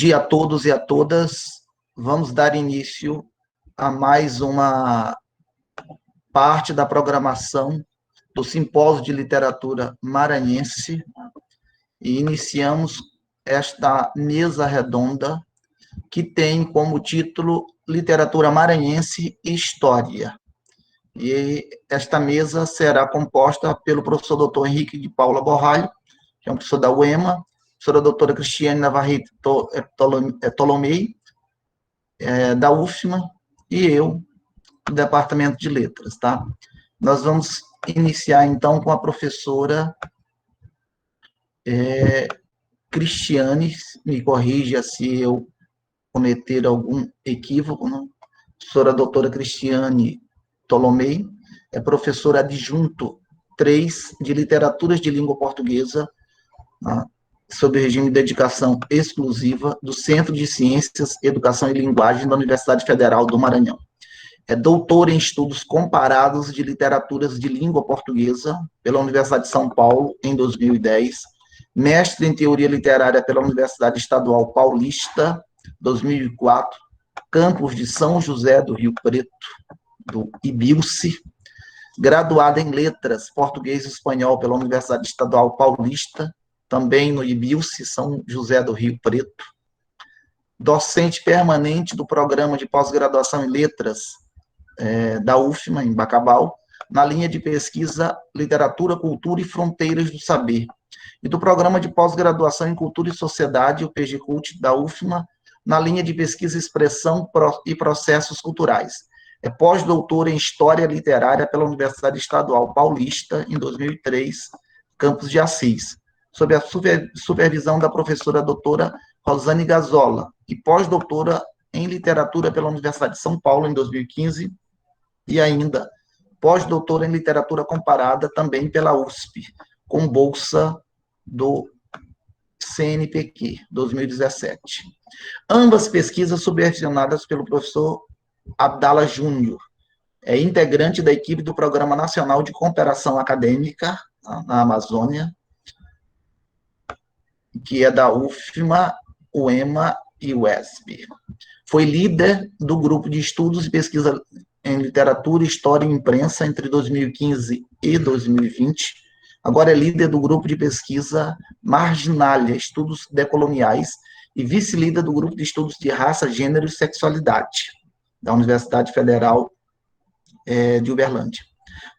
dia a todos e a todas. Vamos dar início a mais uma parte da programação do Simpósio de Literatura Maranhense e iniciamos esta mesa redonda que tem como título Literatura Maranhense e História. E esta mesa será composta pelo professor Dr. Henrique de Paula Borralho, que é um professor da UEMA, professora doutora Cristiane Navarrete Tolomei, da UFMA, e eu, do Departamento de Letras, tá? Nós vamos iniciar, então, com a professora Cristiane, me corrija se eu cometer algum equívoco, não? Professora doutora Cristiane Tolomei, é professora adjunto 3 de Literaturas de Língua Portuguesa, tá? Sob regime de dedicação exclusiva do Centro de Ciências, Educação e Linguagem da Universidade Federal do Maranhão. É doutora em Estudos Comparados de Literaturas de Língua Portuguesa pela Universidade de São Paulo, em 2010, mestre em Teoria Literária pela Universidade Estadual Paulista, 2004, campus de São José do Rio Preto, do IBILSE, graduada em Letras, Português e Espanhol pela Universidade Estadual Paulista, também no IBILSE, São José do Rio Preto, docente permanente do Programa de Pós-Graduação em Letras da UFMA, em Bacabal, na linha de pesquisa Literatura, Cultura e Fronteiras do Saber, e do Programa de Pós-Graduação em Cultura e Sociedade, o PGCult, da UFMA, na linha de pesquisa Expressão e Processos Culturais. É pós-doutora em História Literária pela Universidade Estadual Paulista, em 2003, campus de Assis, sob a supervisão da professora doutora Rosane Gazola, e pós-doutora em Literatura pela Universidade de São Paulo, em 2015, e ainda pós-doutora em Literatura Comparada, também pela USP, com bolsa do CNPq, 2017. Ambas pesquisas supervisionadas pelo professor Abdala Júnior, é integrante da equipe do Programa Nacional de Cooperação Acadêmica na Amazônia, que é da UFMA, UEMA e UESP. Foi líder do grupo de estudos e pesquisa em literatura, história e imprensa entre 2015 e 2020. Agora é líder do grupo de pesquisa Marginalia, Estudos Decoloniais, e vice-líder do grupo de estudos de raça, gênero e sexualidade, da Universidade Federal de Uberlândia.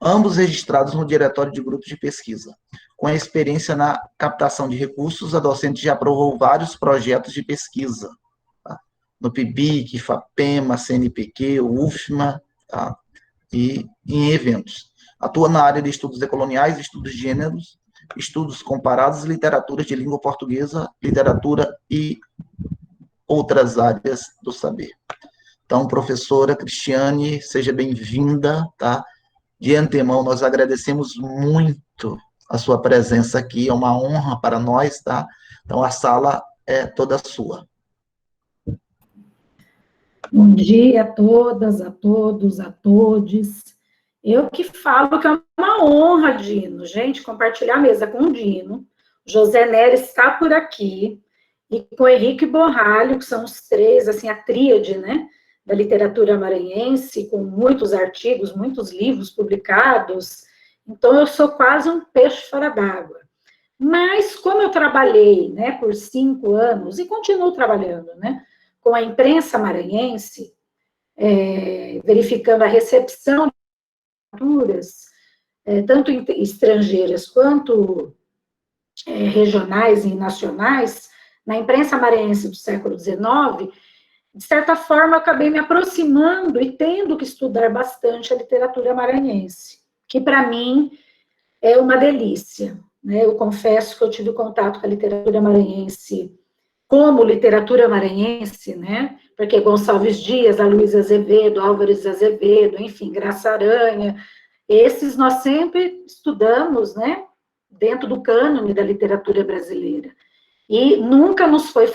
Ambos registrados no Diretório de Grupos de Pesquisa. Com a experiência na captação de recursos, a docente já aprovou vários projetos de pesquisa, tá? No PIBIC, FAPEMA, CNPq, UFMA, tá? E em eventos. Atua na área de estudos decoloniais, estudos de gêneros, estudos comparados, literatura de língua portuguesa, literatura e outras áreas do saber. Então, professora Cristiane, seja bem-vinda, tá? De antemão, nós agradecemos muito a sua presença aqui, é uma honra para nós, tá? Então, a sala é toda sua. Bom dia a todas, a todos, a todes. Eu que falo que é uma honra, Dino. Gente, compartilhar a mesa com o Dino. José Nery está por aqui. E com o Henrique Borralho, que são os três, assim, a tríade, né? Da literatura maranhense, com muitos artigos, muitos livros publicados. Então, eu sou quase um peixe fora d'água. Mas, como eu trabalhei, né, por 5 anos, e continuo trabalhando, né, com a imprensa maranhense, verificando a recepção de literaturas, tanto estrangeiras quanto regionais e nacionais, na imprensa maranhense do século XIX, de certa forma, eu acabei me aproximando e tendo que estudar bastante a literatura maranhense, que, para mim, é uma delícia, né? Eu confesso que eu tive contato com a literatura maranhense como literatura maranhense, né? Porque Gonçalves Dias, Aloysio Azevedo, Álvares Azevedo, enfim, Graça Aranha, esses nós sempre estudamos, né? Dentro do cânone da literatura brasileira. E nunca nos foi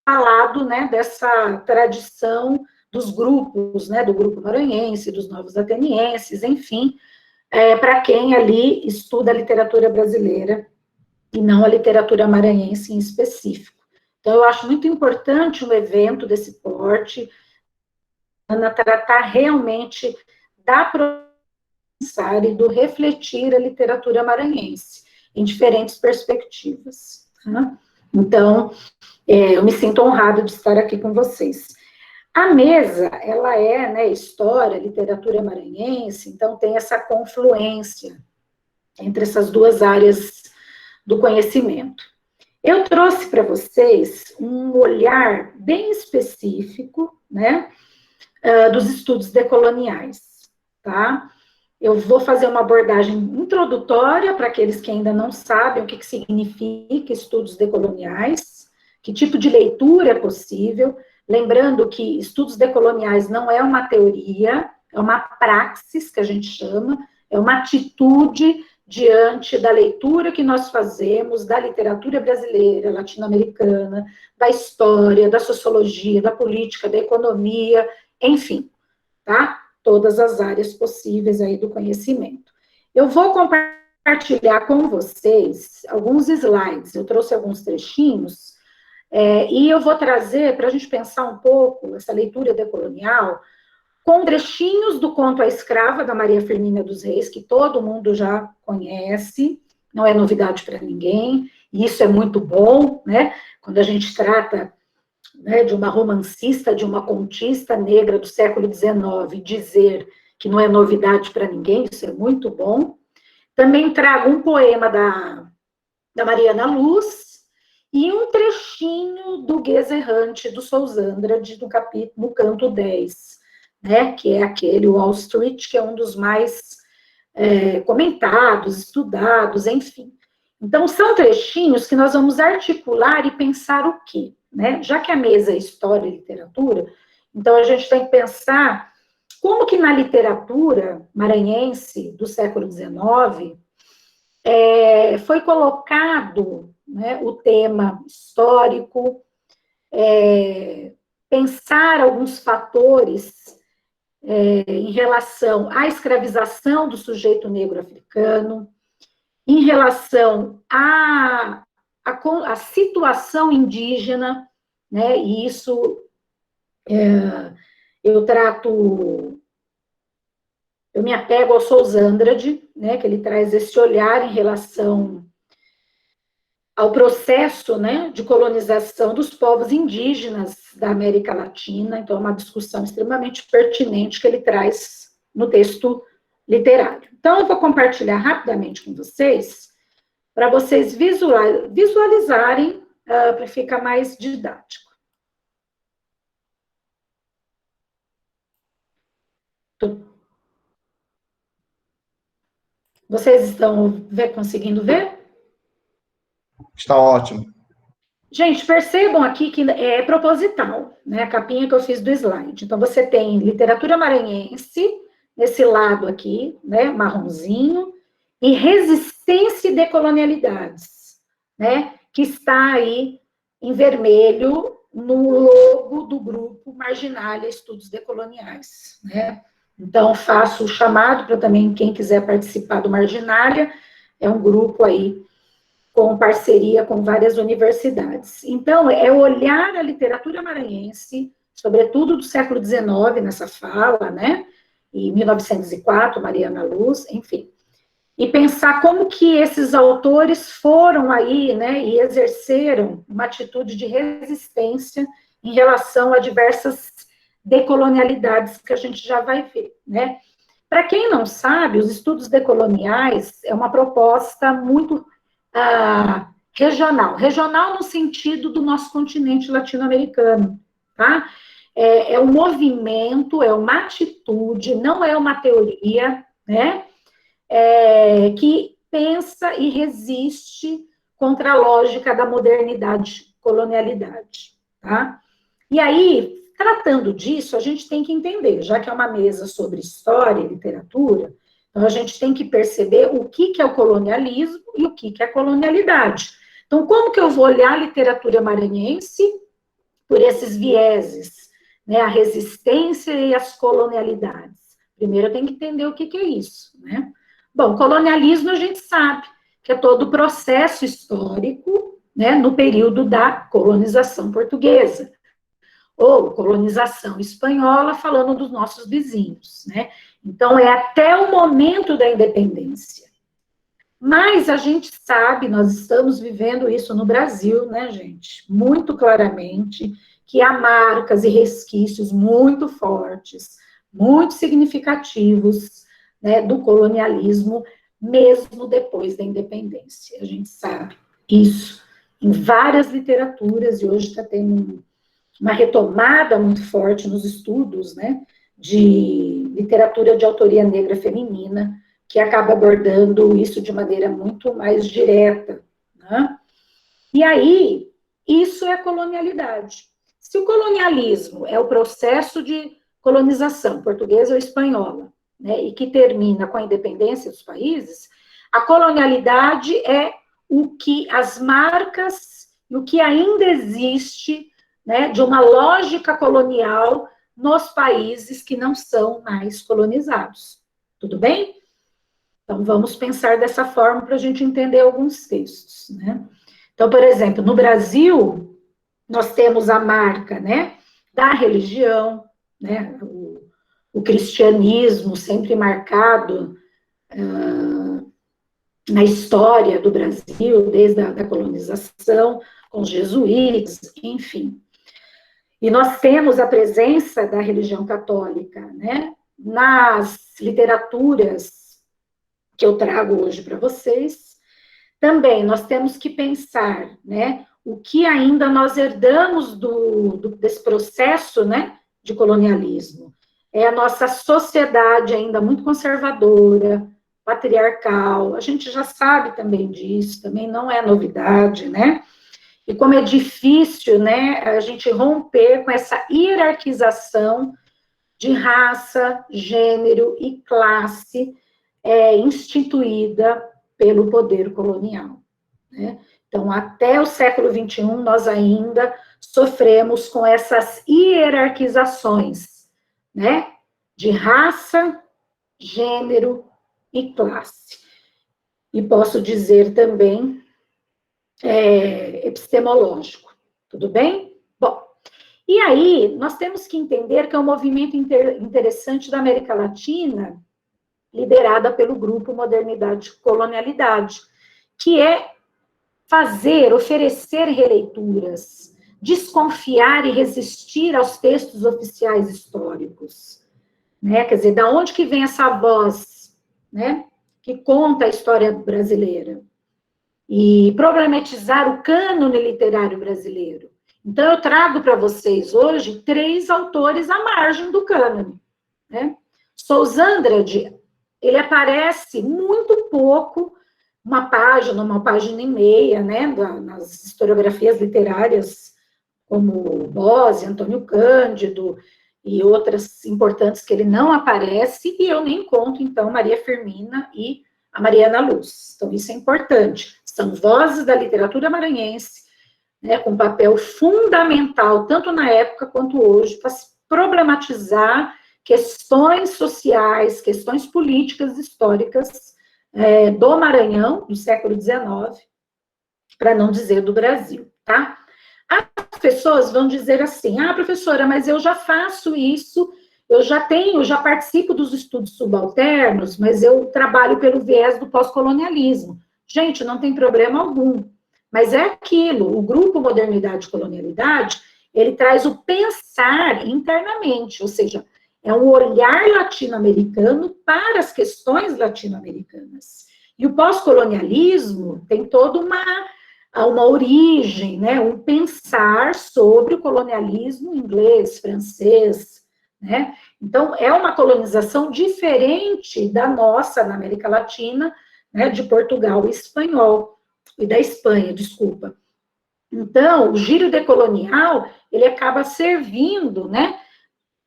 falado, né, dessa tradição dos grupos, né, do grupo maranhense, dos novos atenienses, enfim, para quem ali estuda a literatura brasileira e não a literatura maranhense em específico. Então, eu acho muito importante um evento desse porte, Ana, tratar realmente da pensar e do refletir a literatura maranhense, em diferentes perspectivas. Tá? Então, eu me sinto honrada de estar aqui com vocês. A mesa, ela é, né, história, literatura maranhense, então tem essa confluência entre essas duas áreas do conhecimento. Eu trouxe para vocês um olhar bem específico, né, dos estudos decoloniais, tá? Eu vou fazer uma abordagem introdutória para aqueles que ainda não sabem o que significa estudos decoloniais, que tipo de leitura é possível, lembrando que estudos decoloniais não é uma teoria, é uma praxis, que a gente chama, é uma atitude diante da leitura que nós fazemos da literatura brasileira, latino-americana, da história, da sociologia, da política, da economia, enfim, tá? Todas as áreas possíveis aí do conhecimento. Eu vou compartilhar com vocês alguns slides, eu trouxe alguns trechinhos, e eu vou trazer, para a gente pensar um pouco, essa leitura decolonial, com trechinhos do Conto à Escrava, da Maria Firmina dos Reis, que todo mundo já conhece, não é novidade para ninguém, e isso é muito bom, né? Quando a gente trata, né, de uma romancista, de uma contista negra do século XIX, dizer que não é novidade para ninguém, isso é muito bom. Também trago um poema da Mariana Luz e um trechinho do Guês Errante, do Sousandrade, no canto 10, né, que é aquele Wall Street, que é um dos mais comentados, estudados, enfim. Então, são trechinhos que nós vamos articular e pensar o quê? Né? Já que a mesa é história e literatura, então a gente tem que pensar como que na literatura maranhense do século XIX foi colocado, né, o tema histórico, pensar alguns fatores em relação à escravização do sujeito negro africano, em relação à situação indígena, né, e isso eu me apego ao Sousandrade, né, que ele traz esse olhar em relação ao processo, né, de colonização dos povos indígenas da América Latina, então é uma discussão extremamente pertinente que ele traz no texto literário. Então, eu vou compartilhar rapidamente com vocês, para vocês visualizarem, para ficar mais didático. Vocês estão conseguindo ver? Está ótimo. Gente, percebam aqui que é proposital, né? A capinha que eu fiz do slide. Então, você tem literatura maranhense, nesse lado aqui, né? Marronzinho, e resistência e decolonialidades, né? Que está aí em vermelho no logo do grupo Marginalia Estudos Decoloniais, né? Então, faço o chamado para também quem quiser participar do Marginalia, é um grupo aí com parceria com várias universidades. Então, é olhar a literatura maranhense, sobretudo do século XIX, nessa fala, né? Em 1904, Mariana Luz, enfim. E pensar como que esses autores foram aí, né, e exerceram uma atitude de resistência em relação a diversas decolonialidades que a gente já vai ver, né? Para quem não sabe, os estudos decoloniais é uma proposta muito regional no sentido do nosso continente latino-americano, tá? É um movimento, é uma atitude, não é uma teoria, né? Que pensa e resiste contra a lógica da modernidade, colonialidade, tá? E aí, tratando disso, a gente tem que entender, já que é uma mesa sobre história e literatura, então a gente tem que perceber o que é o colonialismo e o que é a colonialidade. Então, como que eu vou olhar a literatura maranhense por esses vieses, né? A resistência e as colonialidades. Primeiro eu tenho que entender o que é isso, né? Bom, colonialismo a gente sabe que é todo o processo histórico, né, no período da colonização portuguesa, ou colonização espanhola, falando dos nossos vizinhos, né? Então, é até o momento da independência. Mas a gente sabe, nós estamos vivendo isso no Brasil, né, gente? Muito claramente, que há marcas e resquícios muito fortes, muito significativos, né, do colonialismo, mesmo depois da independência. A gente sabe isso em várias literaturas, e hoje está tendo uma retomada muito forte nos estudos, né, de literatura de autoria negra feminina, que acaba abordando isso de maneira muito mais direta, né? E aí, isso é colonialidade. Se o colonialismo é o processo de colonização portuguesa ou espanhola, né, e que termina com a independência dos países, a colonialidade é o que as marcas, o que ainda existe, né, de uma lógica colonial nos países que não são mais colonizados. Tudo bem? Então, vamos pensar dessa forma para a gente entender alguns textos, né? Então, por exemplo, no Brasil, nós temos a marca, né, da religião, né, o cristianismo sempre marcado na história do Brasil, desde a colonização, com os jesuítas, enfim. E nós temos a presença da religião católica, né, nas literaturas que eu trago hoje para vocês. Também nós temos que pensar, né, o que ainda nós herdamos desse processo, né, de colonialismo. É a nossa sociedade ainda muito conservadora, patriarcal, a gente já sabe também disso, também não é novidade, né? E como é difícil, né, a gente romper com essa hierarquização de raça, gênero e classe instituída pelo poder colonial, né? Então, até o século XXI, nós ainda sofremos com essas hierarquizações, né, de raça, gênero e classe. E posso dizer também epistemológico, tudo bem? Bom, e aí nós temos que entender que é um movimento interessante da América Latina, liderada pelo grupo Modernidade e Colonialidade, que é oferecer releituras, desconfiar e resistir aos textos oficiais históricos, né? Quer dizer, da onde que vem essa voz, né, que conta a história brasileira? E problematizar o cânone literário brasileiro. Então, eu trago para vocês hoje 3 autores à margem do cânone, né? Sousa Andrade, ele aparece muito pouco, uma página e meia, né, nas historiografias literárias, como Bose, Antônio Cândido, e outras importantes que ele não aparece, e eu nem conto, então, Maria Firmina e a Mariana Luz. Então, isso é importante. São vozes da literatura maranhense, né, com papel fundamental, tanto na época quanto hoje, para problematizar questões sociais, questões políticas, históricas do Maranhão, do século XIX, para não dizer do Brasil, tá? As pessoas vão dizer assim, professora, mas eu já faço isso, eu já participo dos estudos subalternos, mas eu trabalho pelo viés do pós-colonialismo. Gente, não tem problema algum, mas é aquilo, o grupo Modernidade e Colonialidade, ele traz o pensar internamente, ou seja, é um olhar latino-americano para as questões latino-americanas. E o pós-colonialismo tem toda uma origem, né, um pensar sobre o colonialismo inglês, francês, né? Então, é uma colonização diferente da nossa na América Latina, né, de Portugal e da Espanha, desculpa. Então, o giro decolonial, ele acaba servindo, né,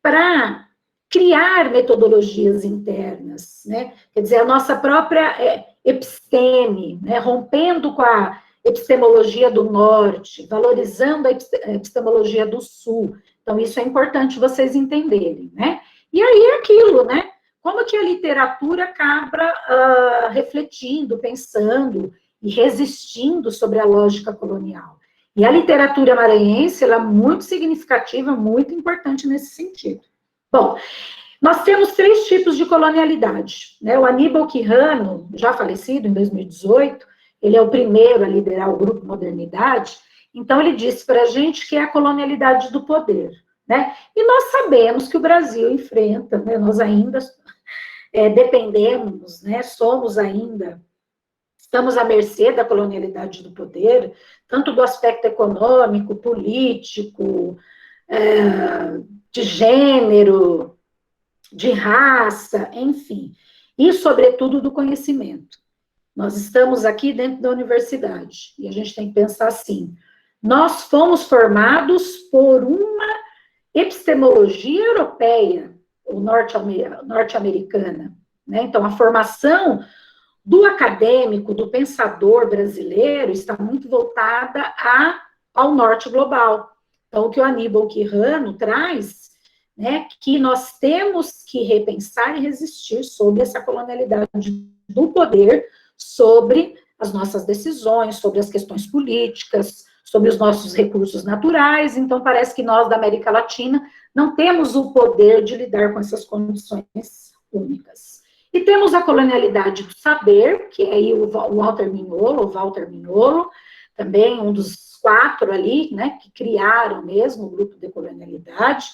para criar metodologias internas, né? Quer dizer, a nossa própria episteme, né, rompendo com a epistemologia do norte, valorizando a epistemologia do sul. Então, isso é importante vocês entenderem, né? E aí é aquilo, né? Como que a literatura acaba refletindo, pensando e resistindo sobre a lógica colonial. E a literatura maranhense, ela é muito significativa, muito importante nesse sentido. Bom, nós temos 3 tipos de colonialidade, né? O Aníbal Quirrano, já falecido em 2018, ele é o primeiro a liderar o Grupo Modernidade, então ele disse para a gente que é a colonialidade do poder, né? E nós sabemos que o Brasil enfrenta, né? Nós ainda dependemos, né? Somos ainda, estamos à mercê da colonialidade do poder, tanto do aspecto econômico, político, de gênero, de raça, enfim, e, sobretudo, do conhecimento. Nós estamos aqui dentro da universidade, e a gente tem que pensar assim, nós fomos formados por uma epistemologia europeia, ou norte-americana, né? Então, a formação do acadêmico, do pensador brasileiro, está muito voltada ao norte global. Então, o que o Aníbal Quirrano traz, né, que nós temos que repensar e resistir sobre essa colonialidade do poder, sobre as nossas decisões, sobre as questões políticas, sobre os nossos recursos naturais. Então, parece que nós, da América Latina, não temos o poder de lidar com essas condições únicas. E temos a colonialidade do saber, que é aí o Walter Mignolo, também um dos 4 ali, né, que criaram mesmo o grupo de colonialidade,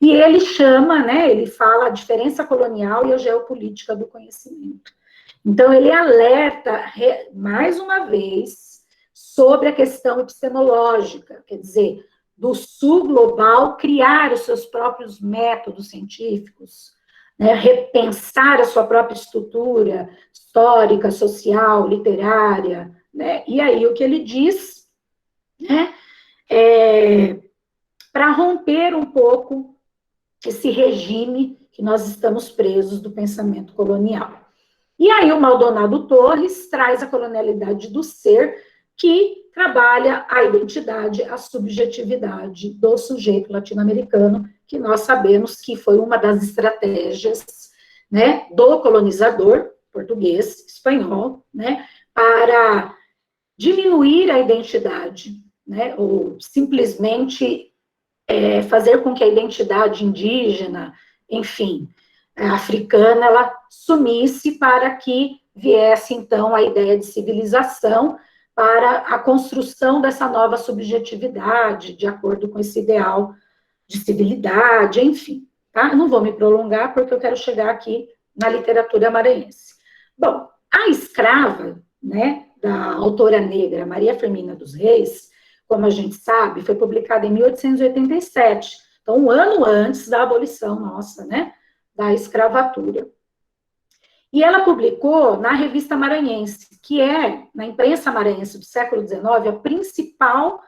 e ele chama, né, ele fala a diferença colonial e a geopolítica do conhecimento. Então, ele alerta, mais uma vez, sobre a questão epistemológica, quer dizer, do sul global criar os seus próprios métodos científicos, né, repensar a sua própria estrutura histórica, social, literária, né, e aí o que ele diz, né, para romper um pouco esse regime que nós estamos presos do pensamento colonial. E aí o Maldonado Torres traz a colonialidade do ser, que trabalha a identidade, a subjetividade do sujeito latino-americano, que nós sabemos que foi uma das estratégias, né, do colonizador português, espanhol, né, para diminuir a identidade, né, ou simplesmente fazer com que a identidade indígena, enfim, africana, ela sumisse para que viesse, então, a ideia de civilização para a construção dessa nova subjetividade, de acordo com esse ideal de civilidade, enfim, tá? Eu não vou me prolongar, porque eu quero chegar aqui na literatura maranhense. Bom, A Escrava, né, da autora negra Maria Firmina dos Reis, como a gente sabe, foi publicada em 1887, então, um ano antes da abolição nossa, né, da escravatura. E ela publicou na Revista Maranhense, que é, na imprensa maranhense do século XIX, a principal,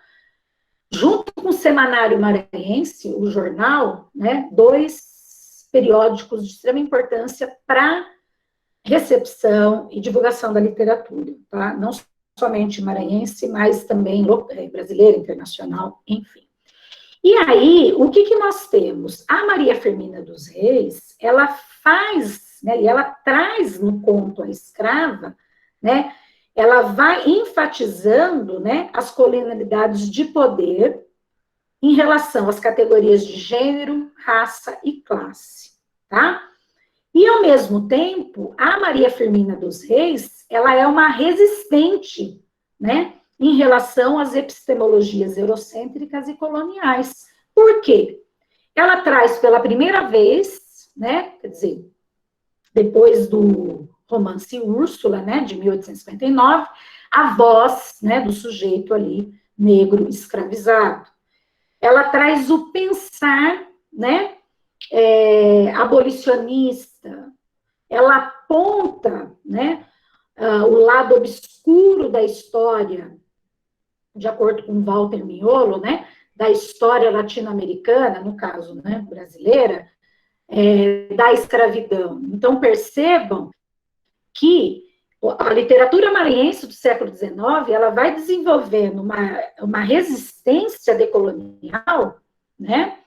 junto com o Semanário Maranhense, o jornal, né, 2 periódicos de extrema importância para recepção e divulgação da literatura, tá? Não somente maranhense, mas também brasileira, internacional, enfim. E aí, o que nós temos? A Maria Firmina dos Reis, ela faz, né, e ela traz no conto A Escrava, né, ela vai enfatizando, né, as colonialidades de poder em relação às categorias de gênero, raça e classe, tá? E, ao mesmo tempo, a Maria Firmina dos Reis, ela é uma resistente, né, em relação às epistemologias eurocêntricas e coloniais. Por quê? Ela traz pela primeira vez, né, quer dizer, depois do romance Úrsula, né, de 1859, a voz, né, do sujeito ali, negro escravizado. Ela traz o pensar, né, abolicionista, ela aponta, né, o lado obscuro da história, de acordo com Walter Mignolo, né, da história latino-americana, no caso, né, brasileira, da escravidão. Então, percebam que a literatura maranhense do século XIX, ela vai desenvolvendo uma resistência decolonial, né,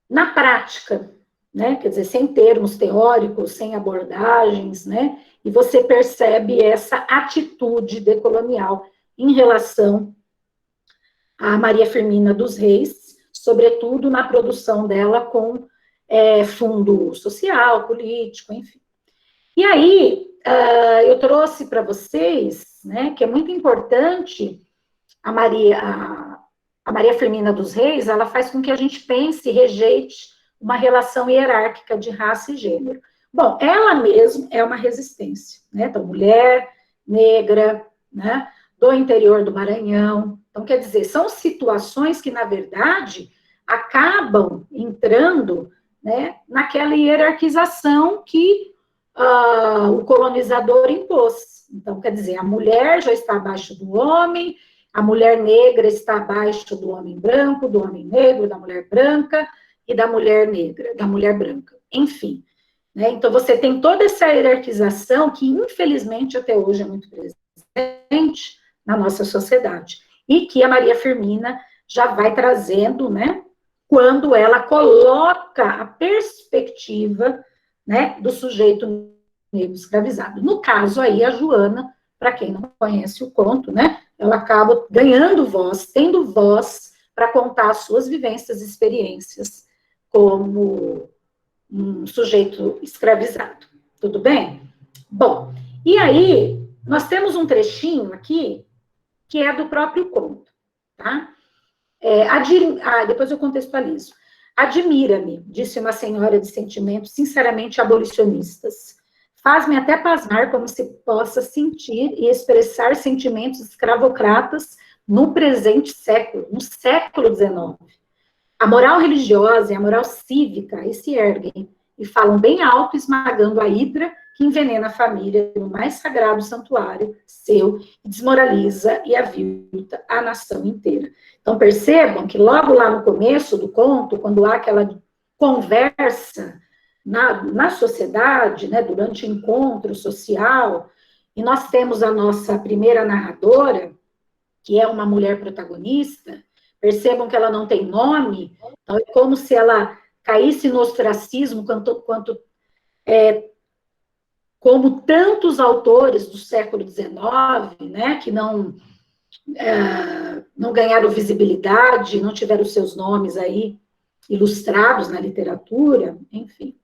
na prática, né? Quer dizer, sem termos teóricos, sem abordagens, né? E você percebe essa atitude decolonial em relação a Maria Firmina dos Reis, sobretudo na produção dela com fundo social, político, enfim. E aí, eu trouxe para vocês, né, que é muito importante, a Maria Firmina dos Reis, ela faz com que a gente pense e rejeite uma relação hierárquica de raça e gênero. Bom, ela mesma é uma resistência, né, então, mulher, negra, né, do interior do Maranhão. Então, quer dizer, são situações que, na verdade, acabam entrando, né, naquela hierarquização que o colonizador impôs. Então, quer dizer, a mulher já está abaixo do homem, a mulher negra está abaixo do homem branco, do homem negro, da mulher branca e da mulher negra, da mulher branca. Enfim, né? Então, você tem toda essa hierarquização que, infelizmente, até hoje é muito presente na nossa sociedade. E que a Maria Firmina já vai trazendo, né, quando ela coloca a perspectiva, né, do sujeito negro escravizado. No caso aí, a Joana, para quem não conhece o conto, né, ela acaba ganhando voz, tendo voz para contar as suas vivências e experiências como um sujeito escravizado. Tudo bem? Bom, e aí, nós temos um trechinho aqui, que é do próprio conto, tá? Depois eu contextualizo. Admira-me, disse uma senhora de sentimentos sinceramente abolicionistas. Faz-me até pasmar como se possa sentir e expressar sentimentos escravocratas no presente século, no século XIX. A moral religiosa e a moral cívica aí se erguem e falam bem alto, esmagando a hidra que envenena a família no mais sagrado santuário seu e desmoraliza e avilta a nação inteira. Então, percebam que logo lá no começo do conto, quando há aquela conversa na sociedade, né, durante o encontro social, e nós temos a nossa primeira narradora, que é uma mulher protagonista, percebam que ela não tem nome, então é como se ela caísse no ostracismo, como tantos autores do século XIX, né, que não ganharam visibilidade, não tiveram seus nomes aí ilustrados na literatura, enfim.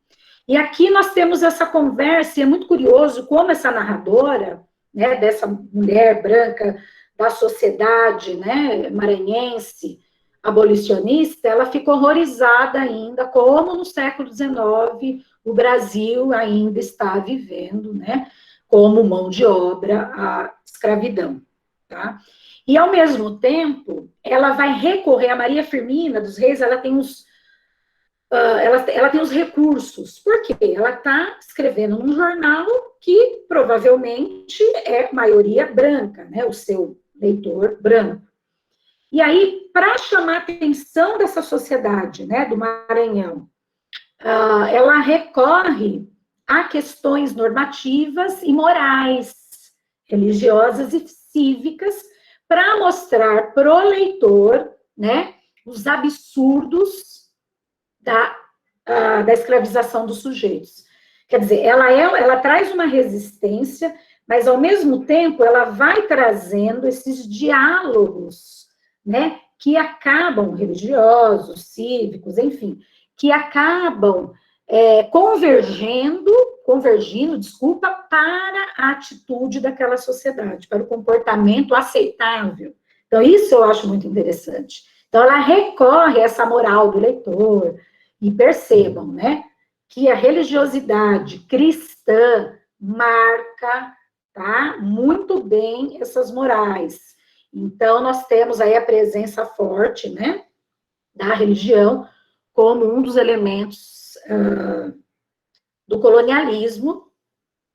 E aqui nós temos essa conversa, e é muito curioso como essa narradora, né, dessa mulher branca da sociedade, né, maranhense, abolicionista, ela ficou horrorizada ainda, como no século XIX o Brasil ainda está vivendo, né, como mão de obra a escravidão, tá? E, ao mesmo tempo, ela vai recorrer, a Maria Firmina dos Reis, ela tem ela tem os recursos. Por quê? Ela está escrevendo num jornal que provavelmente é maioria branca, né, o seu leitor branco. E aí, para chamar a atenção dessa sociedade, né, do Maranhão, ela recorre a questões normativas e morais, religiosas e cívicas, para mostrar para o leitor, né, os absurdos da escravização dos sujeitos. Quer dizer, ela traz uma resistência, mas, ao mesmo tempo, ela vai trazendo esses diálogos, né, que acabam, religiosos, cívicos, enfim, que acabam convergindo, para a atitude daquela sociedade, para o comportamento aceitável. Então, isso eu acho muito interessante. Então, ela recorre a essa moral do leitor, e percebam, né, que a religiosidade cristã marca, tá, muito bem essas morais. Então, nós temos aí a presença forte, né, da religião como um dos elementos do colonialismo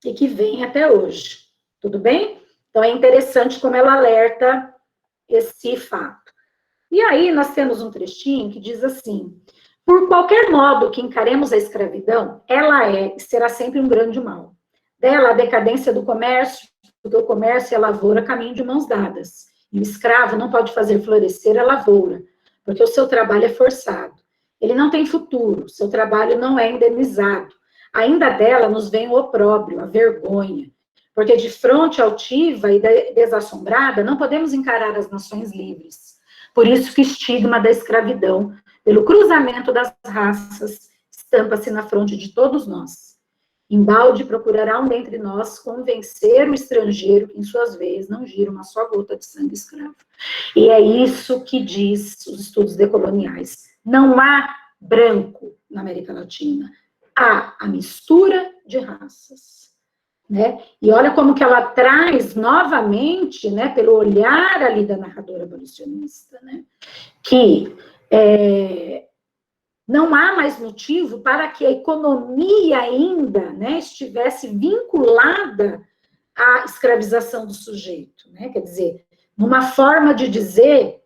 e que vem até hoje. Tudo bem? Então, é interessante como ela alerta esse fato. E aí, nós temos um trechinho que diz assim: por qualquer modo que encaremos a escravidão, ela é e será sempre um grande mal. Dela, a decadência do comércio, porque o comércio e a lavoura caminham de mãos dadas. E o escravo não pode fazer florescer a lavoura, porque o seu trabalho é forçado. ele não tem futuro, seu trabalho não é indenizado. Ainda dela nos vem o opróbrio, a vergonha, porque de fronte altiva e desassombrada não podemos encarar as nações livres. Por isso que o estigma da escravidão, pelo cruzamento das raças, estampa-se na fronte de todos nós. Embalde procurará um dentre nós convencer o estrangeiro que, em suas veias, não gira uma só gota de sangue escravo. E é isso que diz os estudos decoloniais. Não há branco na América Latina. Há a mistura de raças. Né? E olha como que ela traz novamente, né, pelo olhar ali da narradora abolicionista, né, que não há mais motivo para que a economia ainda, né, estivesse vinculada à escravização do sujeito, né? Quer dizer, numa forma de dizer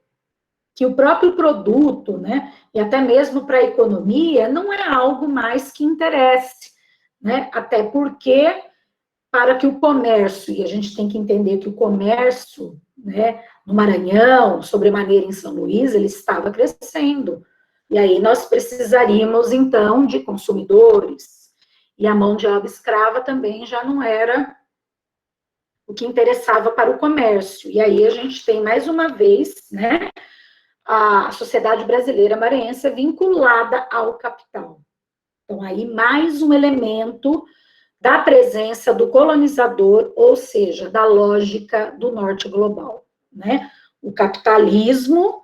que o próprio produto, né, e até mesmo para a economia, não é algo mais que interesse, né? Até porque, para que o comércio, e a gente tem que entender que o comércio, né, no Maranhão, sobremaneira em São Luís, ele estava crescendo. E aí nós precisaríamos, então, de consumidores. E a mão de obra escrava também já não era o que interessava para o comércio. E aí a gente tem, mais uma vez, né, a sociedade brasileira maranhense vinculada ao capital. Então, aí mais um elemento da presença do colonizador, ou seja, da lógica do norte global, né? O capitalismo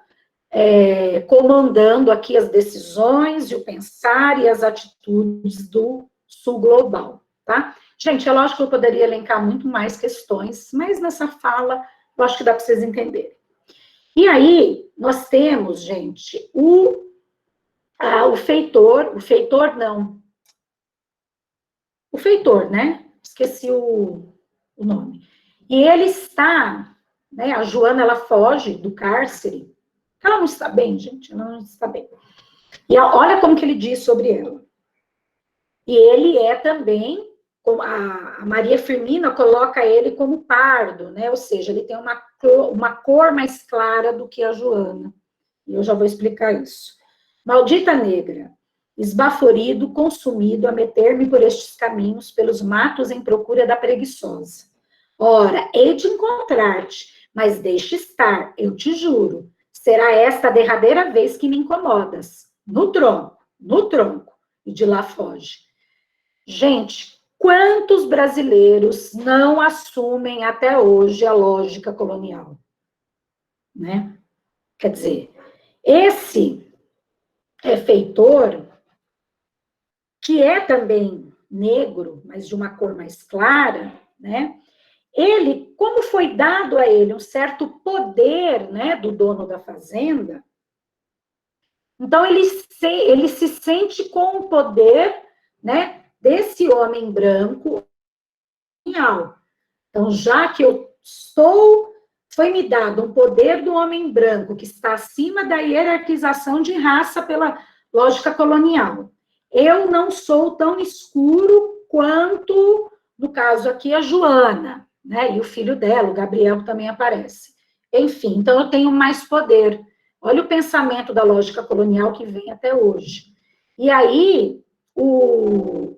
comandando aqui as decisões, e o pensar e as atitudes do sul global, tá? Gente, é lógico que eu poderia elencar muito mais questões, mas nessa fala, eu acho que dá para vocês entenderem. E aí, nós temos, gente, o feitor, né? Esqueci o nome. E ele está, né? A Joana, ela foge do cárcere. Ela não está bem, gente, ela não está bem. E olha como que ele diz sobre ela. E ele é também, a Maria Firmina coloca ele como pardo, né? Ou seja, ele tem uma cor mais clara do que a Joana. E eu já vou explicar isso. Maldita negra, esbaforido, consumido, a meter-me por estes caminhos, pelos matos em procura da preguiçosa. Ora, hei de encontrar-te, mas deixe estar, eu te juro. Será esta a derradeira vez que me incomodas. No tronco, e de lá foge. Gente, quantos brasileiros não assumem até hoje a lógica colonial? Né? Quer dizer, esse feitor, que é também negro, mas de uma cor mais clara, né? Ele, como foi dado a ele um certo poder, né, do dono da fazenda, então ele se sente com o poder, né, desse homem branco. Então, já que foi me dado um poder do homem branco que está acima da hierarquização de raça pela lógica colonial, eu não sou tão escuro quanto, no caso aqui, a Joana, né? E o filho dela, o Gabriel, também aparece. Enfim, então eu tenho mais poder. Olha o pensamento da lógica colonial que vem até hoje. E aí, o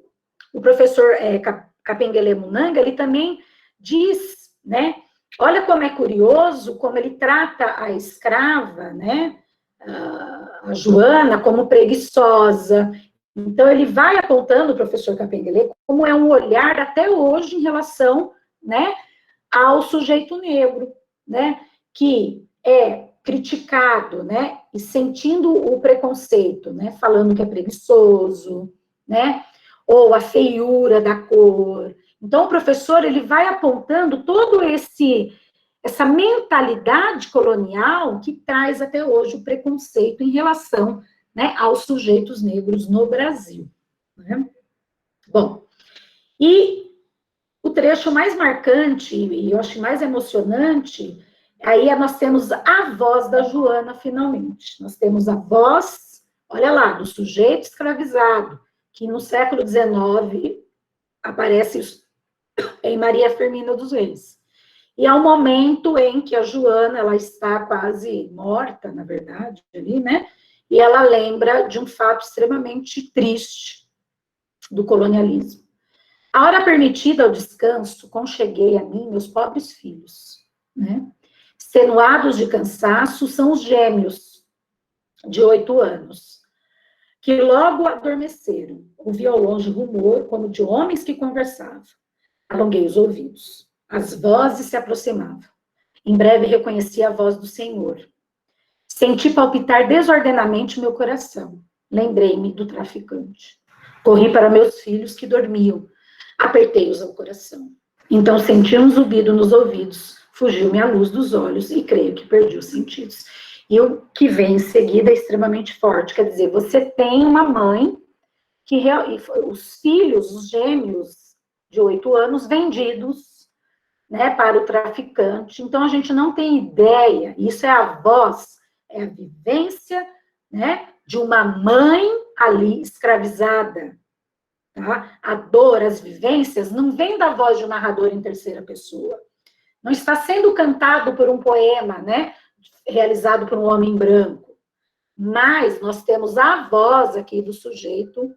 professor Kapengele Munanga, ele também diz, né? Olha como é curioso, como ele trata a escrava, né? A Joana, como preguiçosa. Então, ele vai apontando, o professor Kapengele, como é um olhar até hoje em relação, né, ao sujeito negro, né? Que é criticado, né? E sentindo o preconceito, né? Falando que é preguiçoso, né? Ou a feiura da cor. Então, o professor, ele vai apontando todo essa mentalidade colonial que traz até hoje o preconceito em relação, né, aos sujeitos negros no Brasil. Né? Bom, e o trecho mais marcante, e eu acho mais emocionante, aí nós temos a voz da Joana, finalmente. Nós temos a voz, olha lá, do sujeito escravizado, que no século XIX aparece em Maria Firmina dos Reis. E é o momento em que a Joana, ela está quase morta, na verdade, ali, né? e ela lembra de um fato extremamente triste do colonialismo. A hora permitida ao descanso, concheguei a mim meus pobres filhos, né? Extenuados de cansaço, são os gêmeos, de 8 anos, que logo adormeceram. Ouvi ao longe rumor, como de homens que conversavam. Alonguei os ouvidos. As vozes se aproximavam. Em breve reconheci a voz do Senhor. Senti palpitar desordenadamente meu coração. Lembrei-me do traficante. Corri para meus filhos que dormiam. Apertei-os ao coração. Então senti um zumbido nos ouvidos. Fugiu-me a luz dos olhos e creio que perdi os sentidos. E o que vem em seguida é extremamente forte. Quer dizer, você tem uma mãe que os filhos, os gêmeos de 8 anos, vendidos, né, para o traficante. Então, a gente não tem ideia, isso é a voz, é a vivência, né, de uma mãe ali escravizada. Tá? A dor, as vivências, não vem da voz de um narrador em terceira pessoa. Não está sendo cantado por um poema, né, realizado por um homem branco. Mas nós temos a voz aqui do sujeito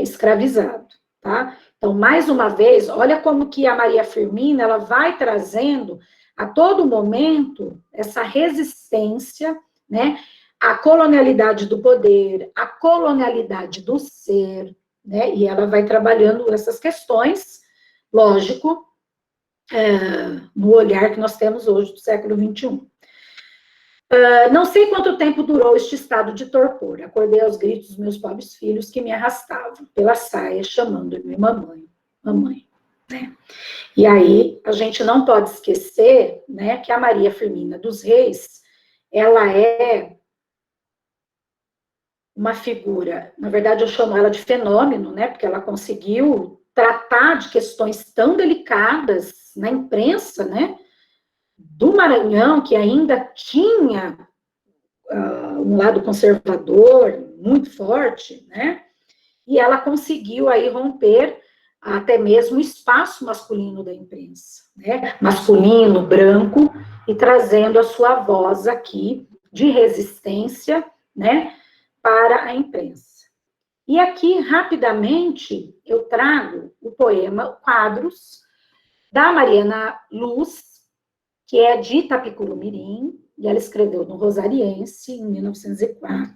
escravizado, tá? Então, mais uma vez, olha como que a Maria Firmina, ela vai trazendo a todo momento essa resistência, né? A colonialidade do poder, a colonialidade do ser, né? E ela vai trabalhando essas questões, lógico, no olhar que nós temos hoje do século XXI. Não sei quanto tempo durou este estado de torpor. Acordei aos gritos dos meus pobres filhos que me arrastavam pela saia, chamando-me mamãe, mamãe. Né? E aí, a gente não pode esquecer, né, que a Maria Firmina dos Reis, ela é uma figura, na verdade eu chamo ela de fenômeno, né, porque ela conseguiu tratar de questões tão delicadas na imprensa, né, do Maranhão, que ainda tinha um lado conservador muito forte, né? E ela conseguiu aí romper até mesmo o espaço masculino da imprensa, né? Masculino, branco, e trazendo a sua voz aqui de resistência, né? Para a imprensa. E aqui, rapidamente, eu trago o poema Quadros, da Mariana Luz, que é de Itapicuru-Mirim, e ela escreveu no Rosariense, em 1904.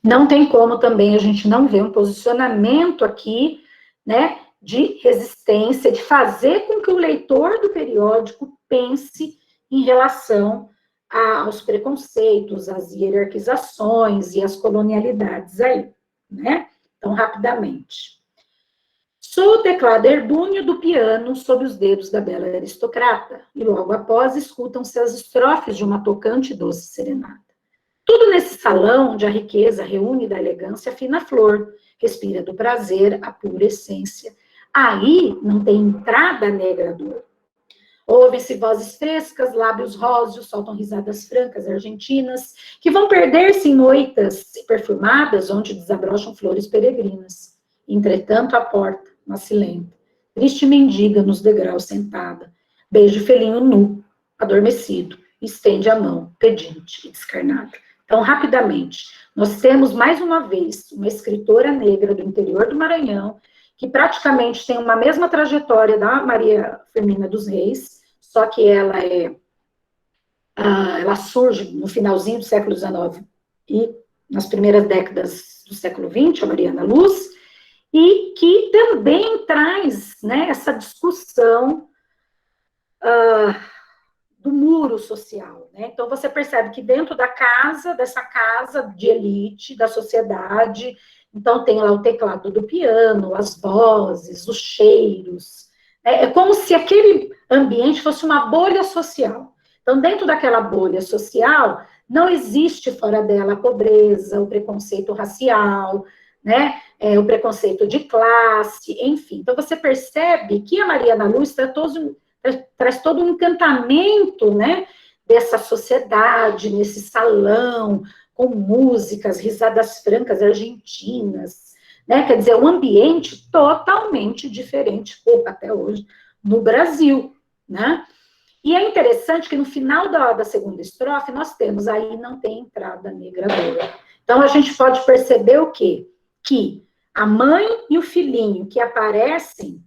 Não tem como também a gente não ver um posicionamento aqui, né, de resistência, de fazer com que o leitor do periódico pense em relação aos preconceitos, às hierarquizações e às colonialidades aí, né? Então, rapidamente. Sou o teclado herbúneo do piano sob os dedos da bela aristocrata, e logo após escutam-se as estrofes de uma tocante e doce serenata. Tudo nesse salão onde a riqueza reúne da elegância a fina flor, respira do prazer a pura essência. Aí não tem entrada negra dor. Ouvem-se vozes frescas, lábios róseos, soltam risadas francas argentinas, que vão perder-se em moitas perfumadas onde desabrocham flores peregrinas. Entretanto, a porta, macilenta, triste mendiga nos degraus sentada, beija o felinho nu, adormecido, estende a mão, pedinte e descarnada. Então, rapidamente, nós temos, mais uma vez, uma escritora negra do interior do Maranhão, que praticamente tem uma mesma trajetória da Maria Firmina dos Reis, só que ela surge no finalzinho do século XIX e nas primeiras décadas do século XX, a Mariana Luz, e que também traz, né, essa discussão do muro social, né? Então, você percebe que dentro dessa casa de elite, da sociedade, então tem lá o teclado do piano, as vozes, os cheiros, é como se aquele ambiente fosse uma bolha social. Então, dentro daquela bolha social, não existe fora dela a pobreza, o preconceito racial, né? O preconceito de classe, enfim. Então, você percebe que a Mariana Luz traz todo um encantamento, né, dessa sociedade, nesse salão, com músicas, risadas francas argentinas, né? Quer dizer, um ambiente totalmente diferente, até hoje, no Brasil, né? E é interessante que no final da segunda estrofe, nós temos aí não tem entrada migradora. Então, a gente pode perceber o quê? Que a mãe e o filhinho que aparecem,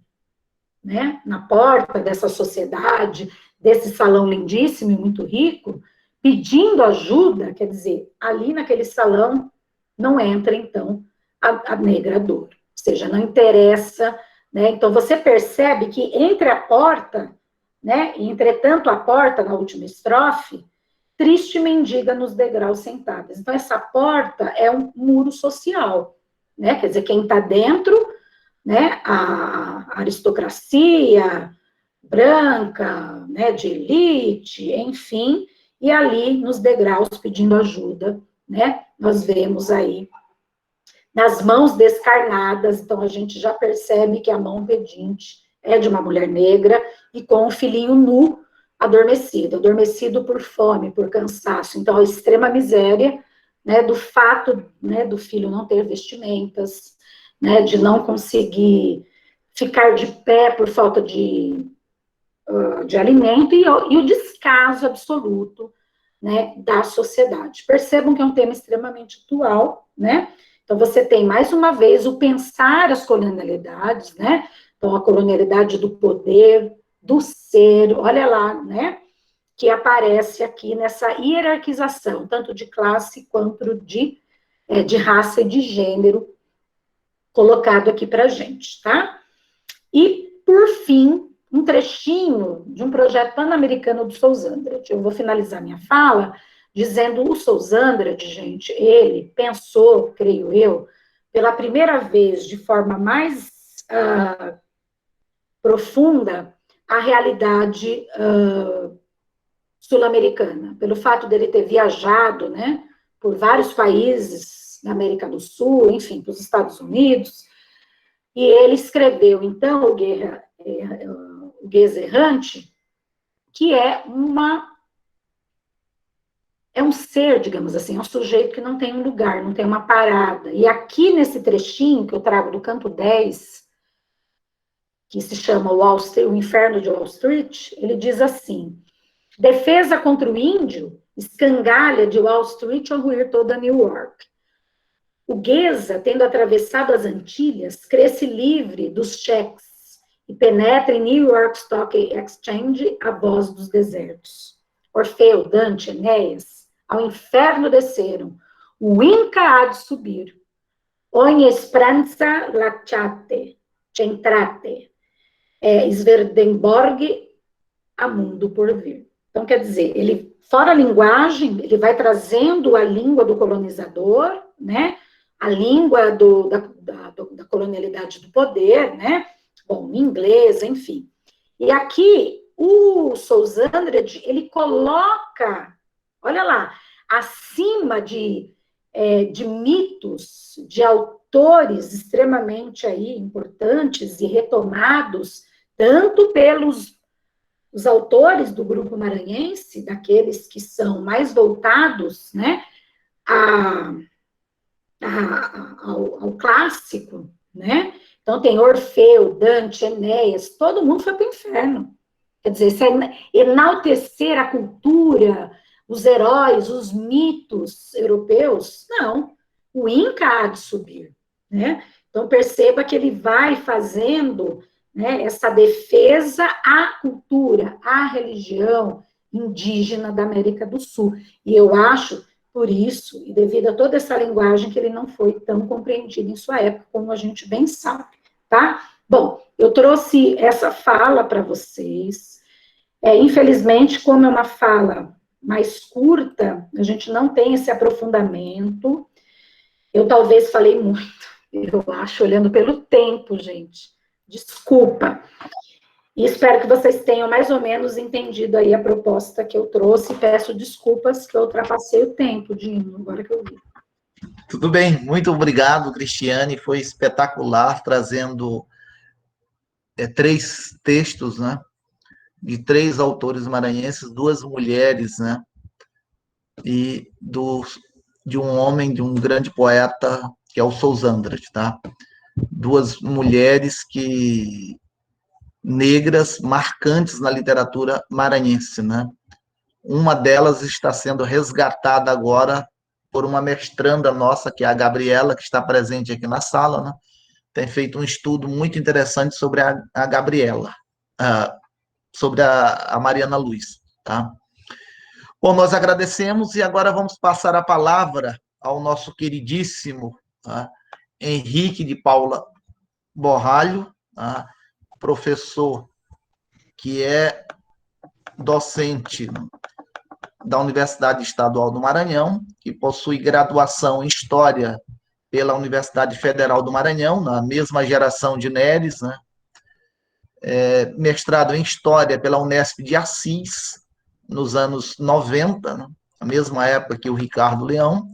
né, na porta dessa sociedade, desse salão lindíssimo e muito rico, pedindo ajuda, quer dizer, ali naquele salão não entra, então, a migradora. Ou seja, não interessa, né? Então, você percebe que entre a porta, né, e entretanto a porta na última estrofe, triste mendiga nos degraus sentadas. Então, essa porta é um muro social, né? Quer dizer, quem está dentro, né, a aristocracia branca, né, de elite, enfim, e ali nos degraus pedindo ajuda, né? Nós vemos aí nas mãos descarnadas, então a gente já percebe que a mão pedinte é de uma mulher negra e com o filhinho nu, adormecido por fome, por cansaço. Então, a extrema miséria, né, do fato, né, do filho não ter vestimentas, né, de não conseguir ficar de pé por falta de alimento e o descaso absoluto, né, da sociedade. Percebam que é um tema extremamente atual, né? Então, você tem, mais uma vez, o pensar as colonialidades, né? Então, a colonialidade do poder, do ser, olha lá, né? Que aparece aqui nessa hierarquização, tanto de classe quanto de raça e de gênero, colocado aqui para a gente, tá? E, por fim, um trechinho de um projeto pan-americano do Sousandrade. Eu vou finalizar minha fala dizendo o Sousandrade, gente, ele pensou, creio eu, pela primeira vez, de forma mais profunda, a realidade sul-americana, pelo fato dele ter viajado, né, por vários países da América do Sul, enfim, para os Estados Unidos, e ele escreveu, então, o Guês Errante, que é um ser, digamos assim, é um sujeito que não tem um lugar, não tem uma parada. E aqui nesse trechinho que eu trago do canto 10, que se chama o Inferno de Wall Street, ele diz assim: defesa contra o índio, escangalha de Wall Street ou ruir toda New York. O Guesa, tendo atravessado as Antilhas, cresce livre dos cheques e penetra em New York Stock Exchange a voz dos desertos. Orfeu, Dante, Enéas, ao inferno desceram, o Inca há de subir. Ogni speranza lasciate, centrate, Swedenborg a mundo por vir. Então, quer dizer, ele, fora a linguagem, ele vai trazendo a língua do colonizador, né? A língua da colonialidade do poder, né? Bom, inglês, enfim. E aqui, o Sousandrade, ele coloca, olha lá, acima de mitos, de autores extremamente aí importantes e retomados, tanto pelos os autores do grupo maranhense, daqueles que são mais voltados, né, ao clássico, né? Então tem Orfeu, Dante, Enéas, todo mundo foi para o inferno. Quer dizer, enaltecer a cultura, os heróis, os mitos europeus, não. O Inca há de subir, né? Então perceba que ele vai fazendo, né, essa defesa à cultura, à religião indígena da América do Sul. E eu acho, por isso, e devido a toda essa linguagem, que ele não foi tão compreendido em sua época, como a gente bem sabe, tá? Bom, eu trouxe essa fala para vocês. Infelizmente, como é uma fala mais curta, a gente não tem esse aprofundamento. Eu talvez falei muito, eu acho, olhando pelo tempo, gente. Desculpa. E espero que vocês tenham mais ou menos entendido aí a proposta que eu trouxe. Peço desculpas que eu ultrapassei o tempo, Dino, agora que eu vi. Tudo bem, muito obrigado, Cristiane. Foi espetacular, trazendo 3 textos, né? De 3 autores maranhenses, 2 mulheres, né? E de um homem, de um grande poeta, que é o Sousandrade, tá? 2 mulheres que negras marcantes na literatura maranhense, né? Uma delas está sendo resgatada agora por uma mestranda nossa, que é a Gabriela, que está presente aqui na sala, né? Tem feito um estudo muito interessante sobre a Gabriela, sobre a Mariana Luz, tá? Bom, nós agradecemos e agora vamos passar a palavra ao nosso queridíssimo, tá, Henrique de Paula Borralho, tá, professor que é docente da Universidade Estadual do Maranhão, que possui graduação em História pela Universidade Federal do Maranhão, na mesma geração de Neres, né? Mestrado em História pela Unesp de Assis, nos anos 90, né? A mesma época que o Ricardo Leão,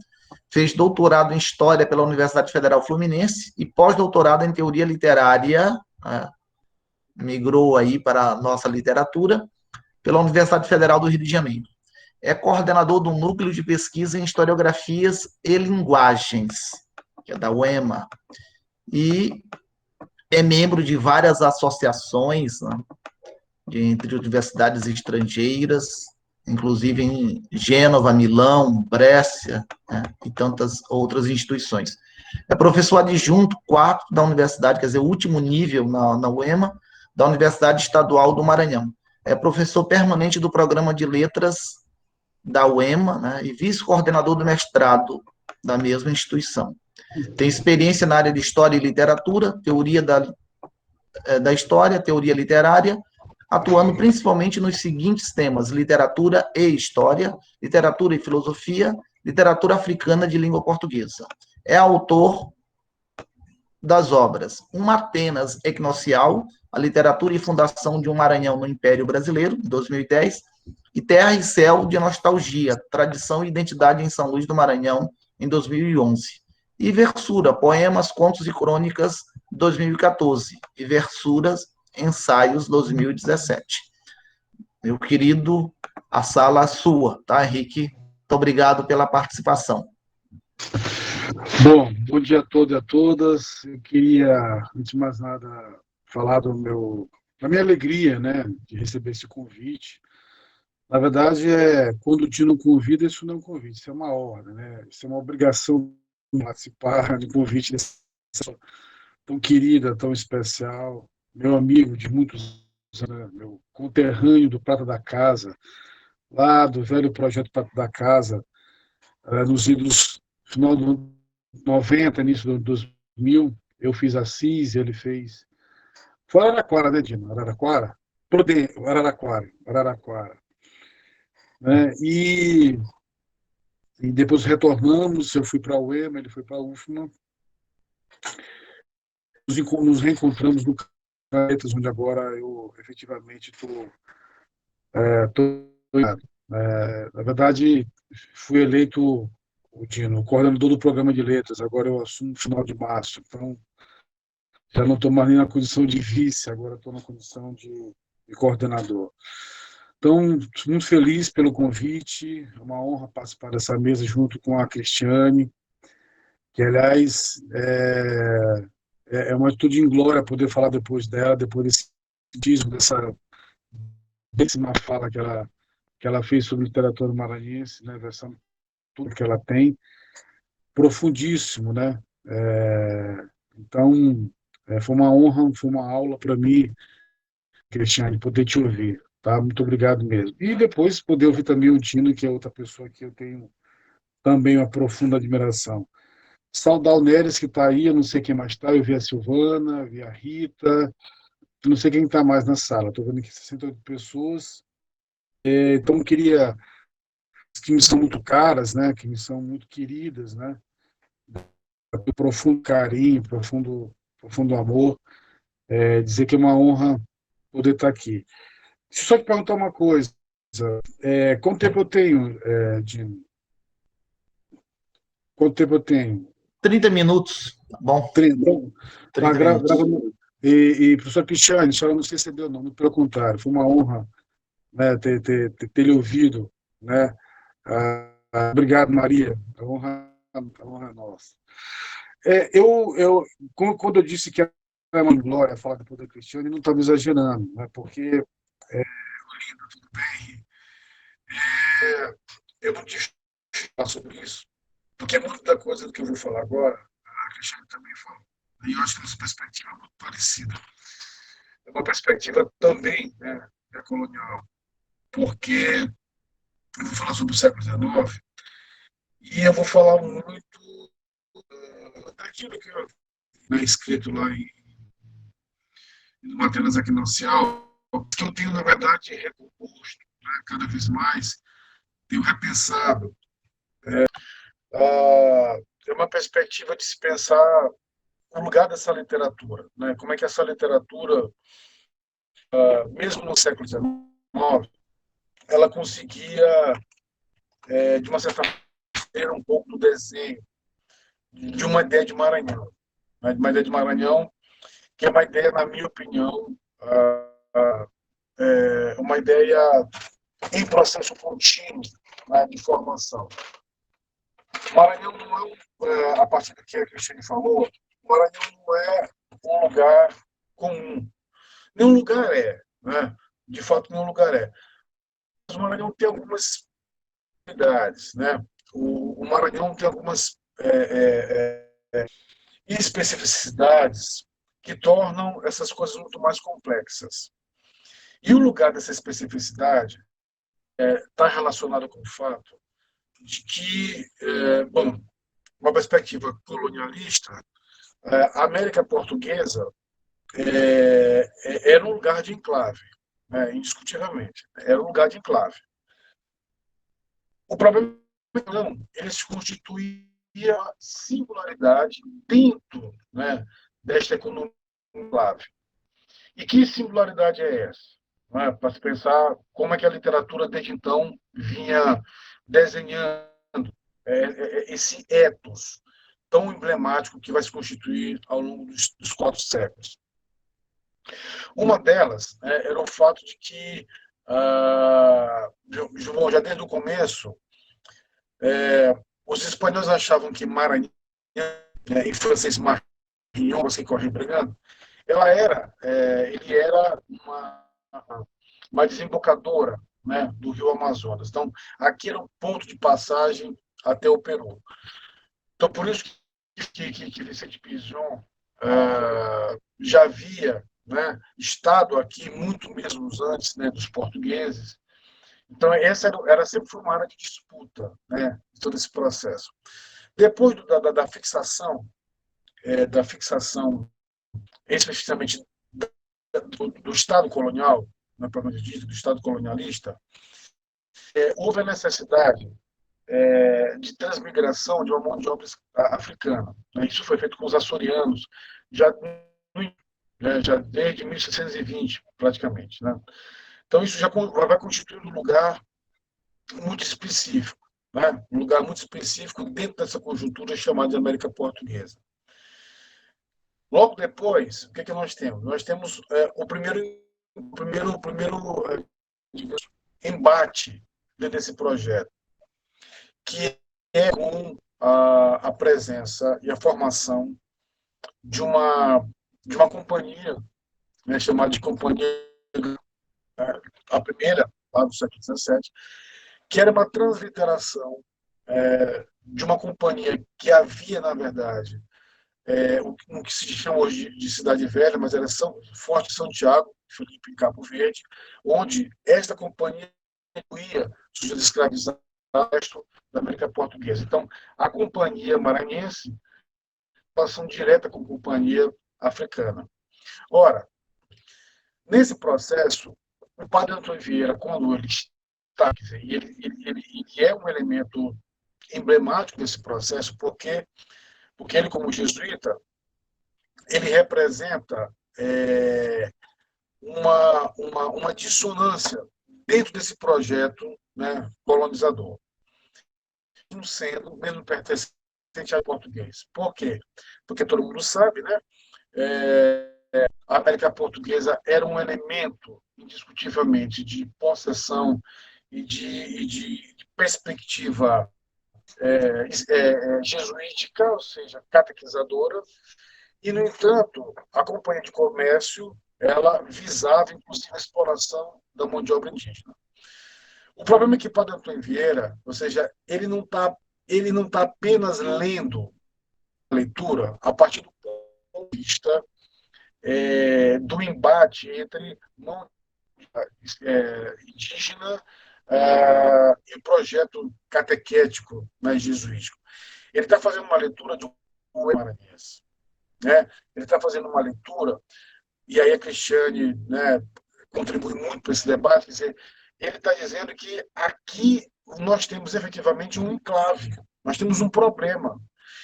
fez doutorado em História pela Universidade Federal Fluminense e pós-doutorado em Teoria Literária, né? Migrou aí para a nossa literatura, pela Universidade Federal do Rio de Janeiro. É coordenador do Núcleo de Pesquisa em Historiografias e Linguagens, que é da UEMA, e é membro de várias associações, né, entre universidades estrangeiras, inclusive em Gênova, Milão, Brescia, né, e tantas outras instituições. É professor adjunto quarto da universidade, quer dizer, o último nível na UEMA, da Universidade Estadual do Maranhão. É professor permanente do Programa de Letras da UEMA, né, e vice-coordenador do mestrado da mesma instituição. Tem experiência na área de História e Literatura, teoria da História, teoria literária, atuando principalmente nos seguintes temas: literatura e história, literatura e filosofia, literatura africana de língua portuguesa. É autor das obras Uma Atenas Equinocial, a literatura e fundação de um Maranhão no Império Brasileiro, em 2010, e Terra e Céu de Nostalgia, Tradição e Identidade em São Luís do Maranhão, em 2011. E Versura, Poemas, Contos e Crônicas, 2014. E Versuras, Ensaios, 2017. Meu querido, a sala é sua, tá, Henrique? Muito obrigado pela participação. Bom dia a todos e a todas. Eu queria, antes de mais nada, falar da minha alegria, né, de receber esse convite. Na verdade, quando o Tino convida, isso não é um convite, isso é uma ordem, né? Isso é uma obrigação de participar do convite dessa pessoa tão querida, tão especial, meu amigo de muitos anos, né, meu conterrâneo do Prata da Casa, lá do velho projeto Prata da Casa, nos idos final do 90, início do 2000, eu fiz Assis, ele fez... Foi Araraquara, né, Dino? Araraquara? Araraquara. Né? E depois retornamos, eu fui para a UEMA, ele foi para a UFMA. Nos reencontramos no Caetas, onde agora eu efetivamente estou... na verdade, fui eleito, Dino, coordenador do programa de letras, agora eu assumo no final de março, então já não estou mais nem na condição de vice, agora estou na condição de coordenador. Então, muito feliz pelo convite, é uma honra participar dessa mesa junto com a Cristiane, que, aliás, é uma atitude em glória poder falar depois dela, depois desse dízimo, dessa belíssima fala que ela fez sobre literatura maranhense, né, versão tudo que ela tem, profundíssimo, né? Então, foi uma honra, foi uma aula para mim, Cristiane, poder te ouvir, tá? Muito obrigado mesmo. E depois poder ouvir também o Tino, que é outra pessoa que eu tenho também uma profunda admiração. Saudar o Neres, que está aí, eu não sei quem mais está, eu vi a Silvana, vi a Rita, não sei quem está mais na sala, estou vendo aqui 68 pessoas. Então, eu queria, que me são muito caras, né, que me são muito queridas, né, profundo carinho, profundo amor, dizer que é uma honra poder estar aqui. Deixa eu só te perguntar uma coisa. Quanto tempo eu tenho, Dino? Quanto tempo eu tenho? 30 minutos, tá bom? 30. 30 minutos. Professor Cristiane, a senhora não se recebeu, não, muito pelo contrário, foi uma honra, né, ter lhe ouvido, né? Obrigado, Maria, a honra é nossa. Quando eu disse que é uma glória falar do poder cristiano e não estamos exagerando, né? Porque, Linda, tudo bem, eu não tive que falar sobre isso, porque muita da coisa do que eu vou falar agora, a Cristiane também falou. E eu acho que é uma perspectiva muito parecida. É uma perspectiva também, né, colonial, porque eu vou falar sobre o século XIX e eu vou falar muito daquilo que eu, né, escrito lá em Matérias Aquinacial, que eu tenho, na verdade, recomposto, né, cada vez mais, tenho repensado. É uma perspectiva de se pensar o lugar dessa literatura, né? Como é que essa literatura, mesmo no século XIX, ela conseguia, de uma certa maneira, um pouco do desenho de uma ideia de Maranhão, né? De uma ideia de Maranhão, que é uma ideia, na minha opinião, uma ideia em processo contínuo, né, de formação. O Maranhão não a partir do que a Cristiane falou, o Maranhão não é um lugar comum. Nenhum lugar é, né? De fato, nenhum lugar é. Mas o Maranhão tem algumas unidades, né? O Maranhão tem algumas especificidades que tornam essas coisas muito mais complexas. E o lugar dessa especificidade está relacionado com o fato de que, bom, uma perspectiva colonialista, a América Portuguesa era um lugar de enclave, né, indiscutivelmente. Era um lugar de enclave. O problema é que não, ele se constituía singularidade dentro, né, desta economia enclave. E que singularidade é essa? Né, para se pensar como é que a literatura desde então vinha desenhando esse ethos tão emblemático que vai se constituir ao longo dos 4 séculos. Uma delas, né, era o fato de que, já desde o começo, os espanhóis achavam que Maranhão, né, em francês Marignan, você corre empregando, ele era uma desembocadora, né, do rio Amazonas. Então, aqui era o ponto de passagem até o Peru. Então, por isso que Vicente Pinzon já havia, né, estado aqui muito mesmo antes, né, dos portugueses. Então, essa era sempre uma área de disputa, né, de todo esse processo. Depois da fixação, especificamente do Estado colonial, na própria dito, do Estado colonialista, houve a necessidade de transmigração de uma mão de obra africana. Né? Isso foi feito com os açorianos, já, já desde 1620, praticamente. Né? Então, isso já vai constituir um lugar muito específico, né? Um lugar muito específico dentro dessa conjuntura chamada de América Portuguesa. Logo depois, o que nós temos? Nós temos o primeiro digamos, embate dentro desse projeto, que é com a presença e a formação de uma companhia, né, chamada de Companhia, a primeira, lá do século XVII, que era uma transliteração de uma companhia que havia, na verdade, o que se chama hoje de Cidade Velha, mas era Forte Santiago, Felipe, em Cabo Verde, onde esta companhia incluía sujeitos escravizados da América Portuguesa. Então, a companhia maranhense relação direta com a companhia africana. Ora, nesse processo, o padre Antônio Vieira, quando ele está, ele é um elemento emblemático desse processo, porque ele, como jesuíta, ele representa uma dissonância dentro desse projeto, né, colonizador, mesmo pertencente ao português. Por quê? Porque todo mundo sabe, né? A América Portuguesa era um elemento, indiscutivelmente, de possessão e de perspectiva jesuítica, ou seja, catequizadora, E, no entanto, a Companhia de Comércio, ela visava, inclusive, a exploração da mão de obra indígena. O problema é que Padre Antônio Vieira, ou seja, ele não tá apenas lendo a leitura a partir do ponto de vista do embate entre mão indígena e projeto catequético, né, jesuítico. Ele está fazendo uma leitura de um maranhense, né? Ele está fazendo uma leitura, e aí a Cristiane, né, contribui muito para esse debate, quer dizer, ele está dizendo que aqui nós temos efetivamente um enclave, nós temos um problema.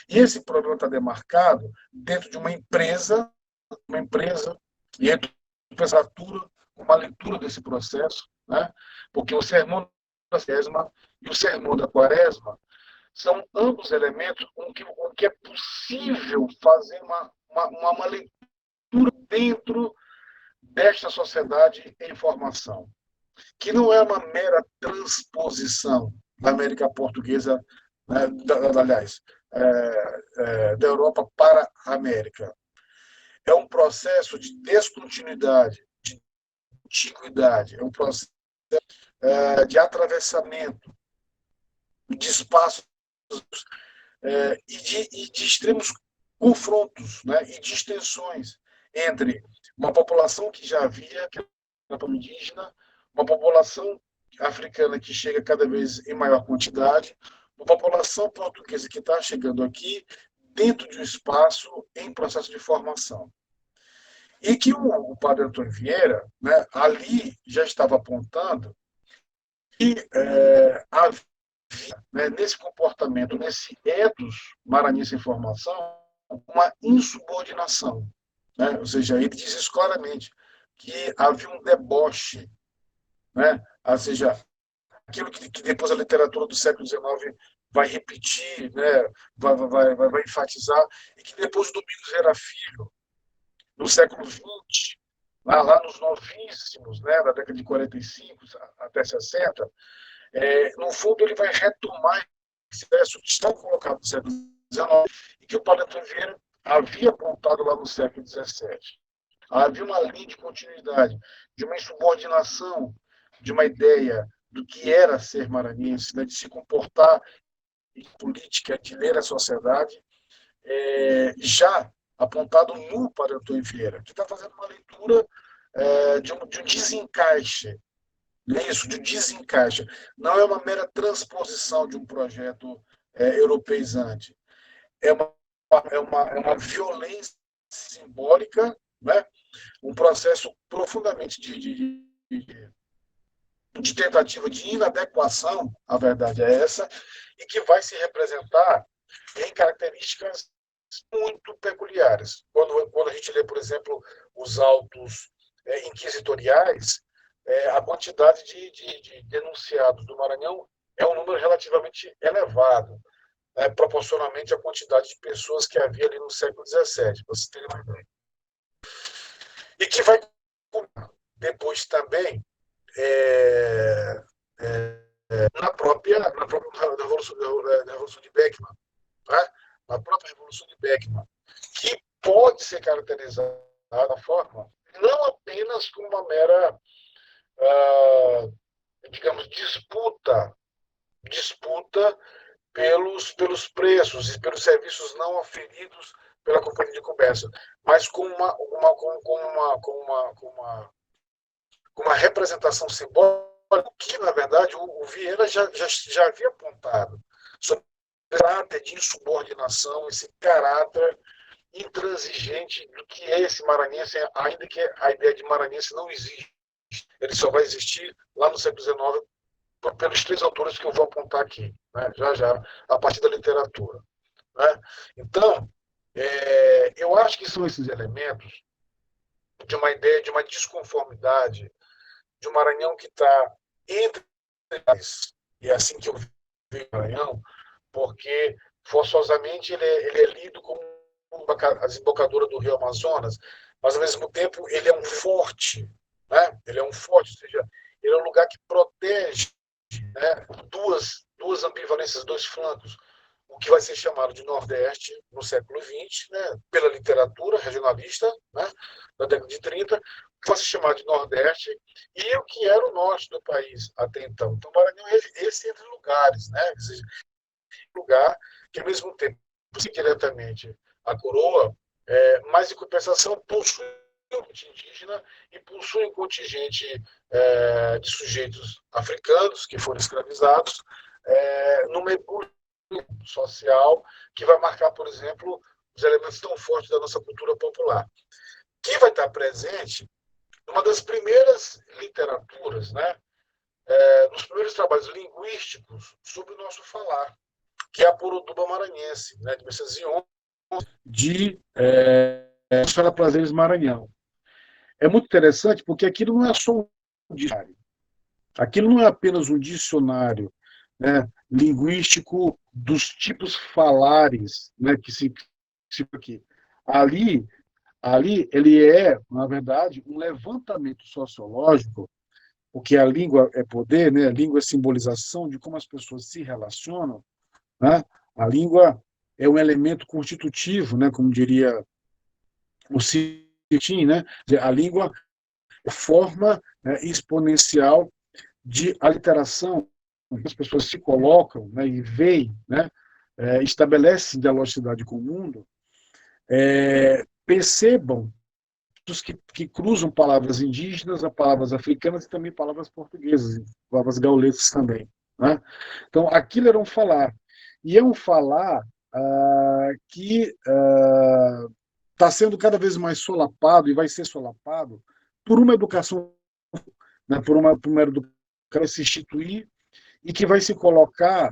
E esse problema está demarcado dentro de uma empresa, e entre uma leitura desse processo, né? Porque o sermão da Quaresma e o sermão da Quaresma são ambos elementos com que é possível fazer uma leitura dentro desta sociedade em formação, que não é uma mera transposição da América Portuguesa, né, aliás, da Europa para a América. É um processo de descontinuidade, de antiguidade, é um processo de atravessamento de espaços e de extremos confrontos, né, e distensões entre uma população que já havia, que era indígena, uma população africana que chega cada vez em maior quantidade, uma população portuguesa que está chegando aqui dentro de um espaço em processo de formação. E que o padre Antônio Vieira, né, ali já estava apontando que havia, né, nesse comportamento, nesse ethos maranhense em formação, uma insubordinação. Né? Ou seja, ele diz isso claramente, que havia um deboche, né? Ou seja, aquilo que depois a literatura do século XIX vai repetir, né? vai enfatizar, e que depois o Domingos Vera Filho, no século XX, lá nos novíssimos, né, da década de 45 até 60, no fundo ele vai retomar esse verso que está colocado no século XIX e que o Padre Antônio Vieira havia apontado lá no século XVII. Havia uma linha de continuidade, de uma insubordinação, de uma ideia do que era ser maranhense, né, de se comportar em política, de ler a sociedade, já apontado no Padre Antônio Vieira, que está fazendo uma leitura de um desencaixe. Isso, de desencaixe. Não é uma mera transposição de um projeto europeizante. É uma violência simbólica, né? Um processo profundamente de tentativa de inadequação, a verdade é essa, e que vai se representar em características muito peculiares. Quando a gente lê, por exemplo, os autos inquisitoriais, a quantidade de denunciados do Maranhão é um número relativamente elevado, proporcionalmente à quantidade de pessoas que havia ali no século XVII, para vocês terem uma ideia. E que vai depois também na própria Revolução de Beckmann, né? Na própria Revolução de Beckmann, que pode ser caracterizada da forma não apenas como uma mera, digamos, disputa pelos preços e pelos serviços não oferidos pela Companhia de Comércio, mas com uma representação simbólica que, na verdade, o Vieira já havia apontado sobre o caráter de insubordinação, esse caráter intransigente do que é esse maranhense, ainda que a ideia de maranhense não existe. Ele só vai existir lá no século XIX pelos três autores que eu vou apontar aqui, né? já, a partir da literatura. Né? Então, eu acho que são esses elementos de uma ideia de uma desconformidade de um Maranhão que está entre as, e é assim que eu vejo o Maranhão, porque forçosamente ele é lido como a desembocadura do Rio Amazonas, mas ao mesmo tempo ele é um forte, né? Ele é um forte, ou seja, ele é um lugar que protege, né, duas ambivalências, dois flancos. o que vai ser chamado de Nordeste no século XX, né, pela literatura regionalista, né, da década de 30, o que vai ser chamado de Nordeste, e o que era o Norte do país até então. Então, Maranhão é esse entre lugares, né, lugar que, ao mesmo tempo, diretamente a coroa, mas, em compensação, possui um contingente indígena e possui um contingente de sujeitos africanos que foram escravizados, no mergulho social que vai marcar, por exemplo, os elementos tão fortes da nossa cultura popular, que vai estar presente numa das primeiras literaturas, né, nos primeiros trabalhos linguísticos sobre o nosso falar, que é a Porutuba Maranhense, né, de 1911, de Para Prazeres Maranhão. É muito interessante porque aquilo não é só um dicionário, aquilo não é apenas um dicionário, né, linguístico dos tipos falares, né, que se aqui. Ali ele é, na verdade, um levantamento sociológico, porque a língua é poder, né, a língua é simbolização de como as pessoas se relacionam, né? A língua é um elemento constitutivo, né, como diria o Citin, né? A língua é forma, né, exponencial de aliteração, as pessoas se colocam, né, e veem, né, estabelecem dialogicidade com o mundo, percebam que cruzam palavras indígenas a palavras africanas e também palavras portuguesas, palavras gauleses também, né? Então, aquilo era um falar. E é um falar que está sendo cada vez mais solapado e vai ser solapado por uma educação, né, por uma educação que vai se instituir e que vai se colocar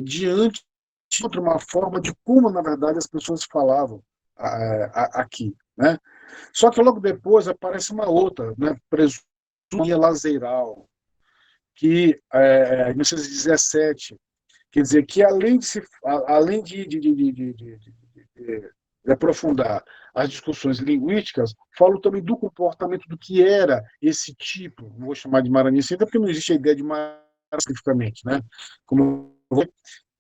diante de uma forma de como, na verdade, as pessoas falavam aqui, né? Só que logo depois aparece uma outra, né, presumia lazeiral, que em 1917, quer dizer, que além de aprofundar as discussões linguísticas, falo também do comportamento do que era esse tipo, não vou chamar de maranhense, ainda porque não existe a ideia de maranhense especificamente, né? Como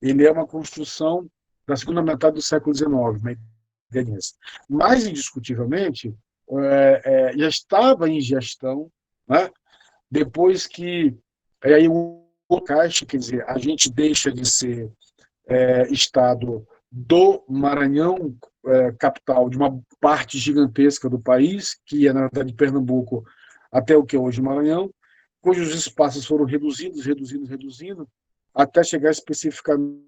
ele é uma construção da segunda metade do século XIX, né? Mas, indiscutivelmente, já estava em gestão, né? Depois que aí o caixa, quer dizer, a gente deixa de ser estado do Maranhão, capital de uma parte gigantesca do país, que é, na verdade, Pernambuco até o que é hoje Maranhão, cujos espaços foram reduzindo, até chegar especificamente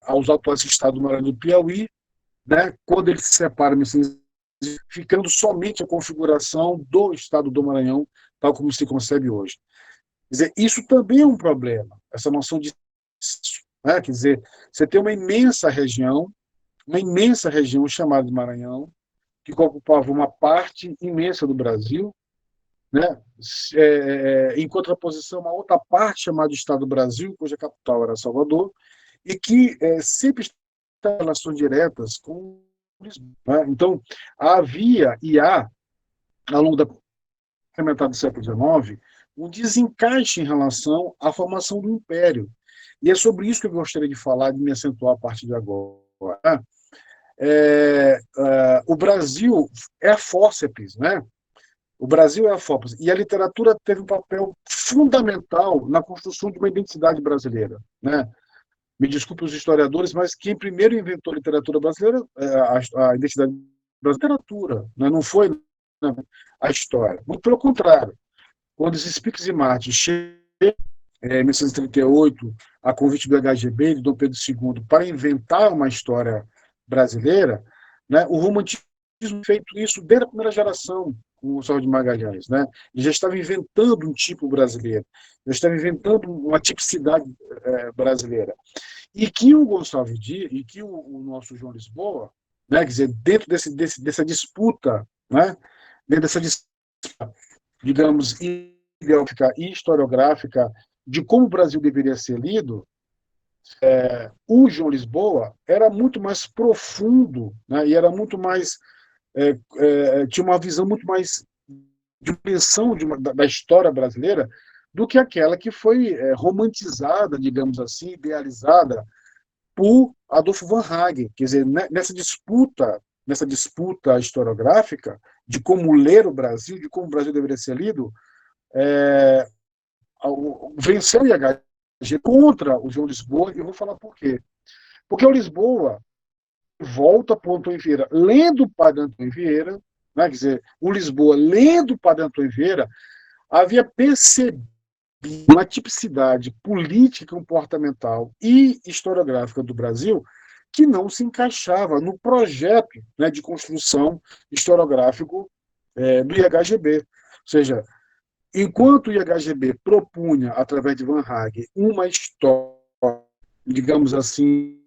aos atuais estados do Maranhão e do Piauí, né, quando ele se separa, ficando somente a configuração do estado do Maranhão, tal como se concebe hoje. Quer dizer, isso também é um problema, essa noção de... Né, quer dizer, você tem uma imensa região chamada de Maranhão, que ocupava uma parte imensa do Brasil, né, em contraposição a uma outra parte chamada Estado do Brasil, cuja capital era Salvador, e que sempre está em relações diretas com Lisboa, né? Então, havia e há, ao longo da metade do século XIX, um desencaixe em relação à formação do Império. E é sobre isso que eu gostaria de falar, de me acentuar a partir de agora. O Brasil é a fórceps, né? O Brasil é a fórceps. E a literatura teve um papel fundamental na construção de uma identidade brasileira, né? Me desculpe os historiadores, mas quem primeiro inventou a literatura brasileira, a identidade brasileira, a literatura, né? Não foi a história. Muito pelo contrário. Quando os Spix e Martins chegam em 1938, a convite do HGB, de Dom Pedro II, para inventar uma história brasileira, né, o romantismo feito isso desde a primeira geração, com o Sérgio de Magalhães, né? Ele já estava inventando um tipo brasileiro, já estava inventando uma tipicidade brasileira. E que o Gonçalves Dias, e que o nosso João Lisboa, né, quer dizer, dentro dessa disputa, né, dentro dessa disputa, digamos, ideográfica e historiográfica de como o Brasil deveria ser lido, o João Lisboa era muito mais profundo, né, e era muito mais tinha uma visão muito mais de dimensão da história brasileira do que aquela que foi romantizada, digamos assim, idealizada por Adolfo Van Hagen. Quer dizer, nessa disputa historiográfica de como ler o Brasil, de como o Brasil deveria ser lido, venceu o IHG contra o João Lisboa, e eu vou falar por quê. Porque o Lisboa volta para o Antônio Vieira, lendo o Padre Antônio Vieira, né, quer dizer, o Lisboa, lendo o Padre Antônio Vieira, havia percebido uma tipicidade política, comportamental e historiográfica do Brasil que não se encaixava no projeto, né, de construção historiográfico do IHGB. Ou seja, enquanto o IHGB propunha, através de Van Hagen, uma história, digamos assim,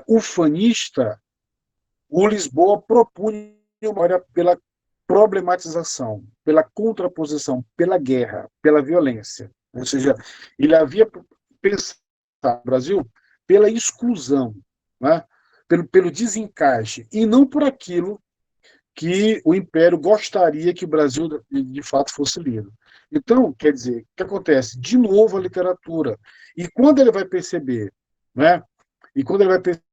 ufanista, o Lisboa propunha uma história pela problematização, pela contraposição, pela guerra, pela violência. Ou seja, ele havia pensado no Brasil pela exclusão, né? pelo desencaixe, e não por aquilo que o Império gostaria que o Brasil, de fato, fosse lido. Então, quer dizer, o que acontece? De novo a literatura. E quando ele vai perceber, né? E quando ele vai perceber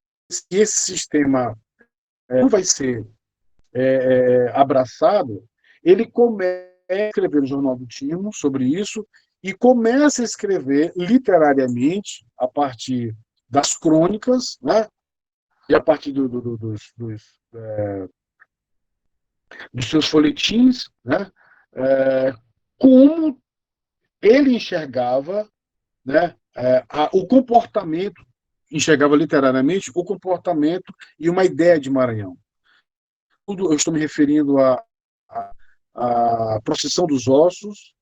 que esse sistema não vai ser abraçado, ele começa a escrever no Jornal do Timo sobre isso e começa a escrever literariamente a partir das crônicas, né? E a partir dos seus folhetins, né? Como ele enxergava, né? O comportamento, enxergava literariamente o comportamento e uma ideia de Maranhão. Eu estou me referindo à procissão dos ossos,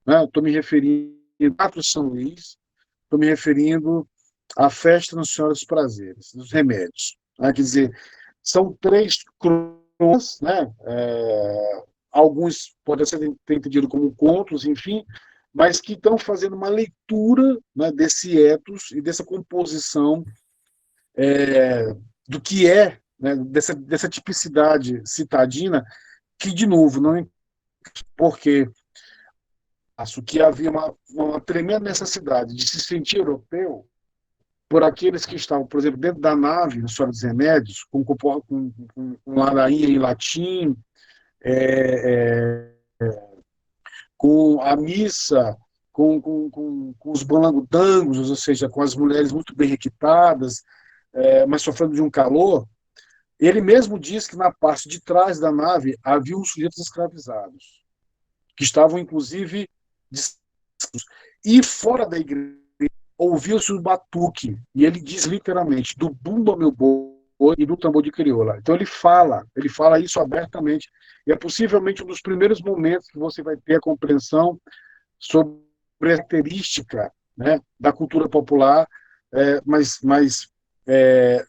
né? Estou me referindo ao Teatro São Luís, estou me referindo à festa Nossa Senhora dos Prazeres, dos Remédios. Né? Quer dizer, são 3 crônicas, né? Alguns podem ser entendidos como contos, enfim, mas que estão fazendo uma leitura, né, desse ethos e dessa composição do que né, dessa tipicidade citadina, que, de novo, não porque acho que havia uma tremenda necessidade de se sentir europeu por aqueles que estavam, por exemplo, dentro da nave, na Senhora dos Remédios, com ladainha em latim, com a missa, com os balangudangos, ou seja, com as mulheres muito bem requitadas, mas sofrendo de um calor. Ele mesmo diz que na parte de trás da nave havia uns sujeitos escravizados, que estavam, inclusive, e fora da igreja ouviu-se o batuque, e ele diz literalmente, do bumba meu boi e do tambor de crioula. Então ele fala isso abertamente, e é possivelmente um dos primeiros momentos que você vai ter a compreensão sobre a característica, né, da cultura popular, mas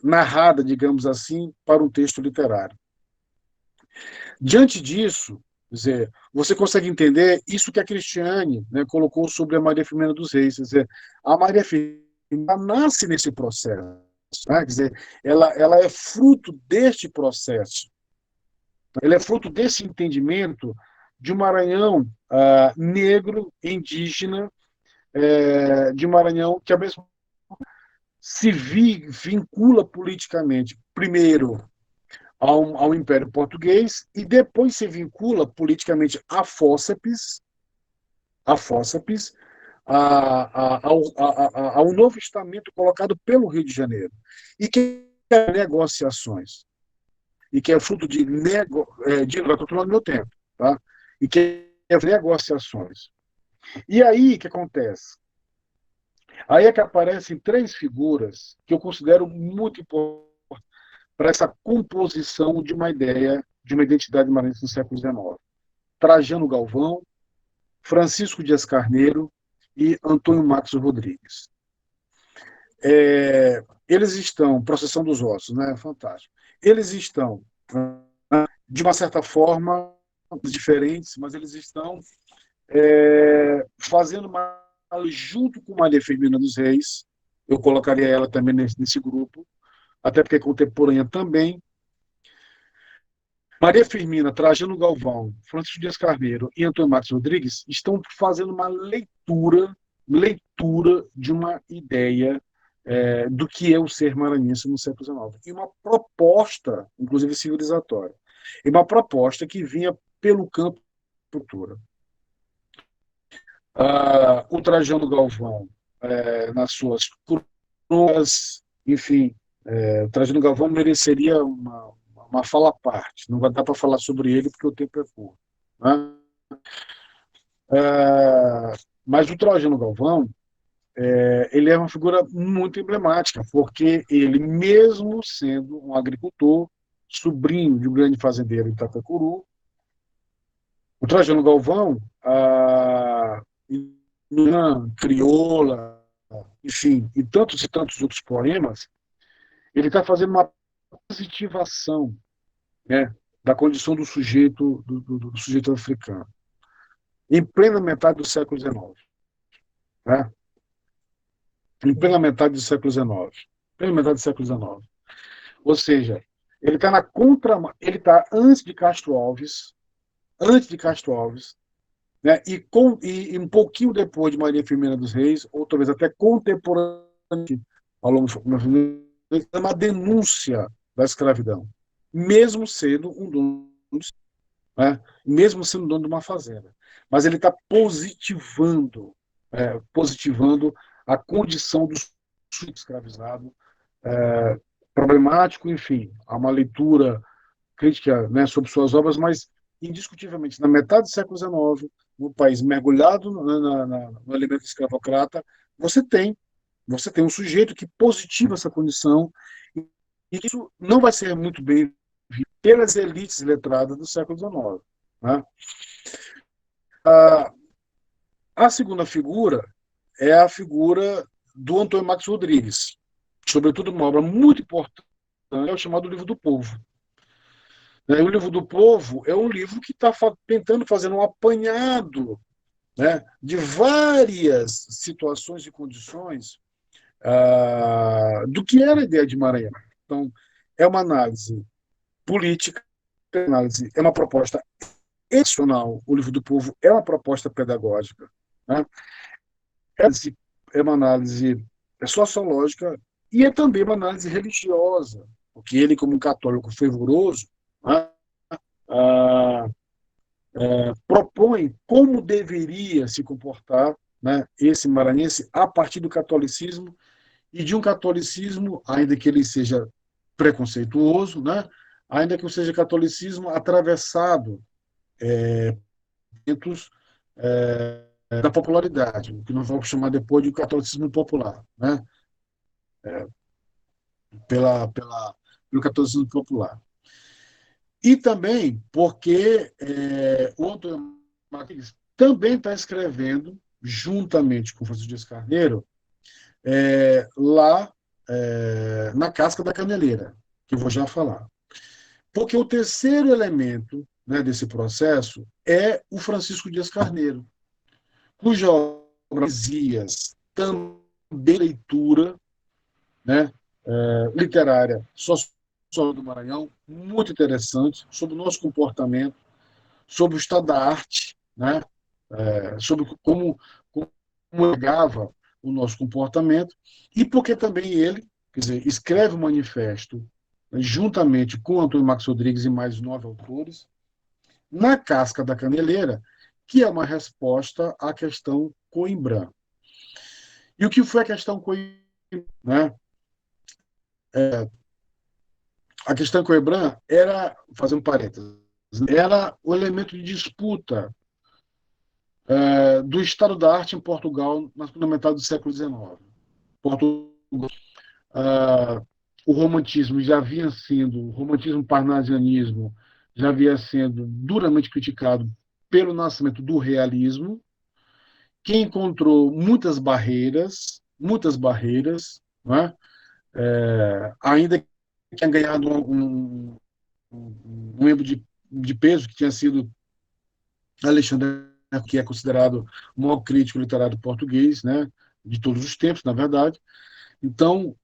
narrada, digamos assim, para um texto literário. Diante disso, quer dizer, você consegue entender isso que a Cristiane, né, colocou sobre a Maria Firmina dos Reis. Quer dizer, a Maria Firmina nasce nesse processo. Né? Quer dizer, ela é fruto deste processo. Ela é fruto desse entendimento de um Maranhão negro, indígena, de um Maranhão que, ao mesmo tempo, se vincula politicamente, primeiro, ao Império Português, e depois se vincula politicamente à fórceps, ao novo estamento colocado pelo Rio de Janeiro, e que é negociações, e que é fruto de estou tomando meu tempo, tá? E que é negociações. E aí, o que acontece? Aí é que aparecem 3 figuras que eu considero muito importantes para essa composição de uma ideia, de uma identidade maranhense no século XIX. Trajano Galvão, Francisco Dias Carneiro e Antônio Matos Rodrigues. Eles estão, processão dos ossos, né? Fantástico. Eles estão, de uma certa forma, diferentes, mas eles estão fazendo junto com Maria Firmina dos Reis, eu colocaria ela também nesse grupo, até porque é contemporânea também, Maria Firmina, Trajano Galvão, Francisco Dias Carneiro e Antônio Marcos Rodrigues estão fazendo uma leitura de uma ideia do que é o ser maranhense no século XIX. E uma proposta, inclusive civilizatória. E uma proposta que vinha pelo campo da cultura. O Trajano Galvão, nas suas crônicas, enfim, o Trajano Galvão mereceria uma fala à parte. Não vai dar para falar sobre ele porque o tempo é curto. Né? Mas o Trajano Galvão, ele é uma figura muito emblemática, porque ele, mesmo sendo um agricultor, sobrinho de um grande fazendeiro em Itapecuru, o Trajano Galvão, Crioula, enfim, e tantos outros poemas, ele está fazendo uma positivação, né, da condição do sujeito, do sujeito africano, em plena metade do século XIX. Né? Em plena metade do século XIX. Plena metade do século XIX. Ou seja, ele está na ele está antes de Castro Alves, né, e um pouquinho depois de Maria Firmina dos Reis, ou talvez até contemporâneo ao longo é uma denúncia da escravidão, mesmo sendo um dono, né, mesmo sendo dono de uma fazenda. Mas ele está positivando a condição do sujeito escravizado, problemático, enfim, há uma leitura crítica, né, sobre suas obras, mas indiscutivelmente, na metade do século XIX, no país mergulhado no elemento escravocrata, você tem um sujeito que positiva essa condição, e isso não vai ser muito bem visto pelas elites letradas do século XIX. Né? A segunda figura é a figura do Antônio Marcos Rodrigues, sobretudo uma obra muito importante, é o chamado Livro do Povo. O Livro do Povo é um livro que está tentando fazer um apanhado, né, de várias situações e condições do que era a ideia de Maranhão. Então, é uma análise política, é uma proposta educacional. O Livro do Povo é uma proposta pedagógica. Né? É uma análise sociológica e é também uma análise religiosa, porque ele, como um católico fervoroso, né, propõe como deveria se comportar, né, esse maranhense a partir do catolicismo, e de um catolicismo, ainda que ele seja preconceituoso, né, ainda que seja catolicismo atravessado da popularidade, o que nós vamos chamar depois de catolicismo popular, né, pelo catolicismo popular. E também porque o Antônio Martins também está escrevendo, juntamente com Francisco Dias Carneiro, lá na Casca da Caneleira, que eu vou já falar. Porque o terceiro elemento, né, desse processo é o Francisco Dias Carneiro, cuja obra também leitura, né, literária social do Maranhão, muito interessante, sobre o nosso comportamento, sobre o estado da arte, né, sobre como negava o nosso comportamento, e porque também ele, quer dizer, escreve um manifesto, né, juntamente com Antônio Marcos Rodrigues e mais 9 autores, na Casca da Caneleira, que é uma resposta à questão Coimbra. E o que foi a questão Coimbra? Né? A questão Coimbra era, fazendo parênteses, era o elemento de disputa do estado da arte em Portugal na segunda metade do século XIX. Portugal, o romantismo o romantismo parnasianismo já havia sendo duramente criticado pelo nascimento do realismo, que encontrou muitas barreiras, né? Ainda que tinha ganhado um membro de peso, que tinha sido Alexandre, que é considerado o maior crítico literário português, né, de todos os tempos, na verdade. Então,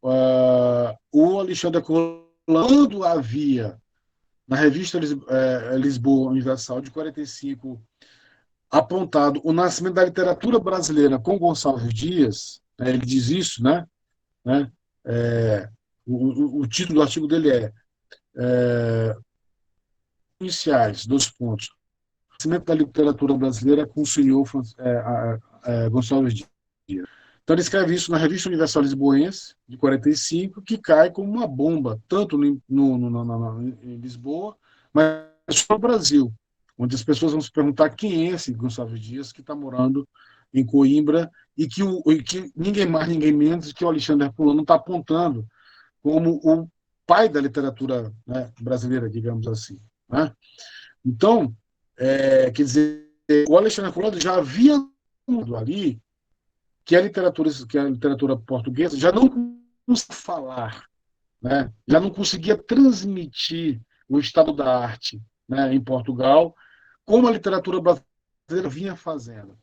o Alexandre, quando havia na revista Lisboa Universal de 45, apontado o nascimento da literatura brasileira com Gonçalves Dias, né, ele diz isso, né? É, o título do artigo dele é Iniciais, dois pontos. Nascimento da literatura brasileira com o senhor Gonçalves Dias. Então ele escreve isso na Revista Universal Lisboense, de 45, que cai como uma bomba, tanto em Lisboa, mas no Brasil, onde as pessoas vão se perguntar quem é esse Gonçalves Dias que está morando em Coimbra e que ninguém mais, ninguém menos que o Alexandre Herculano está apontando como o pai da literatura, né, brasileira, digamos assim. Né? Então, quer dizer, o Alexandre Herculano já havia ali que a literatura portuguesa já não conseguia falar, né? Já não conseguia transmitir o estado da arte, né, em Portugal, como a literatura brasileira vinha fazendo.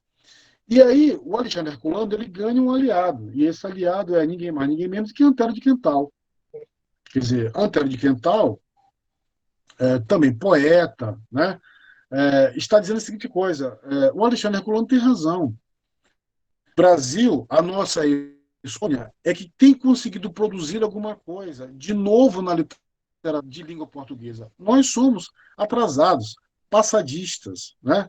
E aí o Alexandre Herculano ele ganha um aliado, e esse aliado é ninguém mais, ninguém menos que Antero de Quental. Quer dizer, Antero de Quental, também poeta, né, está dizendo a seguinte coisa: o Alexandre Herculano tem razão. Brasil, a nossa escolha é que tem conseguido produzir alguma coisa de novo na literatura de língua portuguesa. Nós somos atrasados, passadistas, né?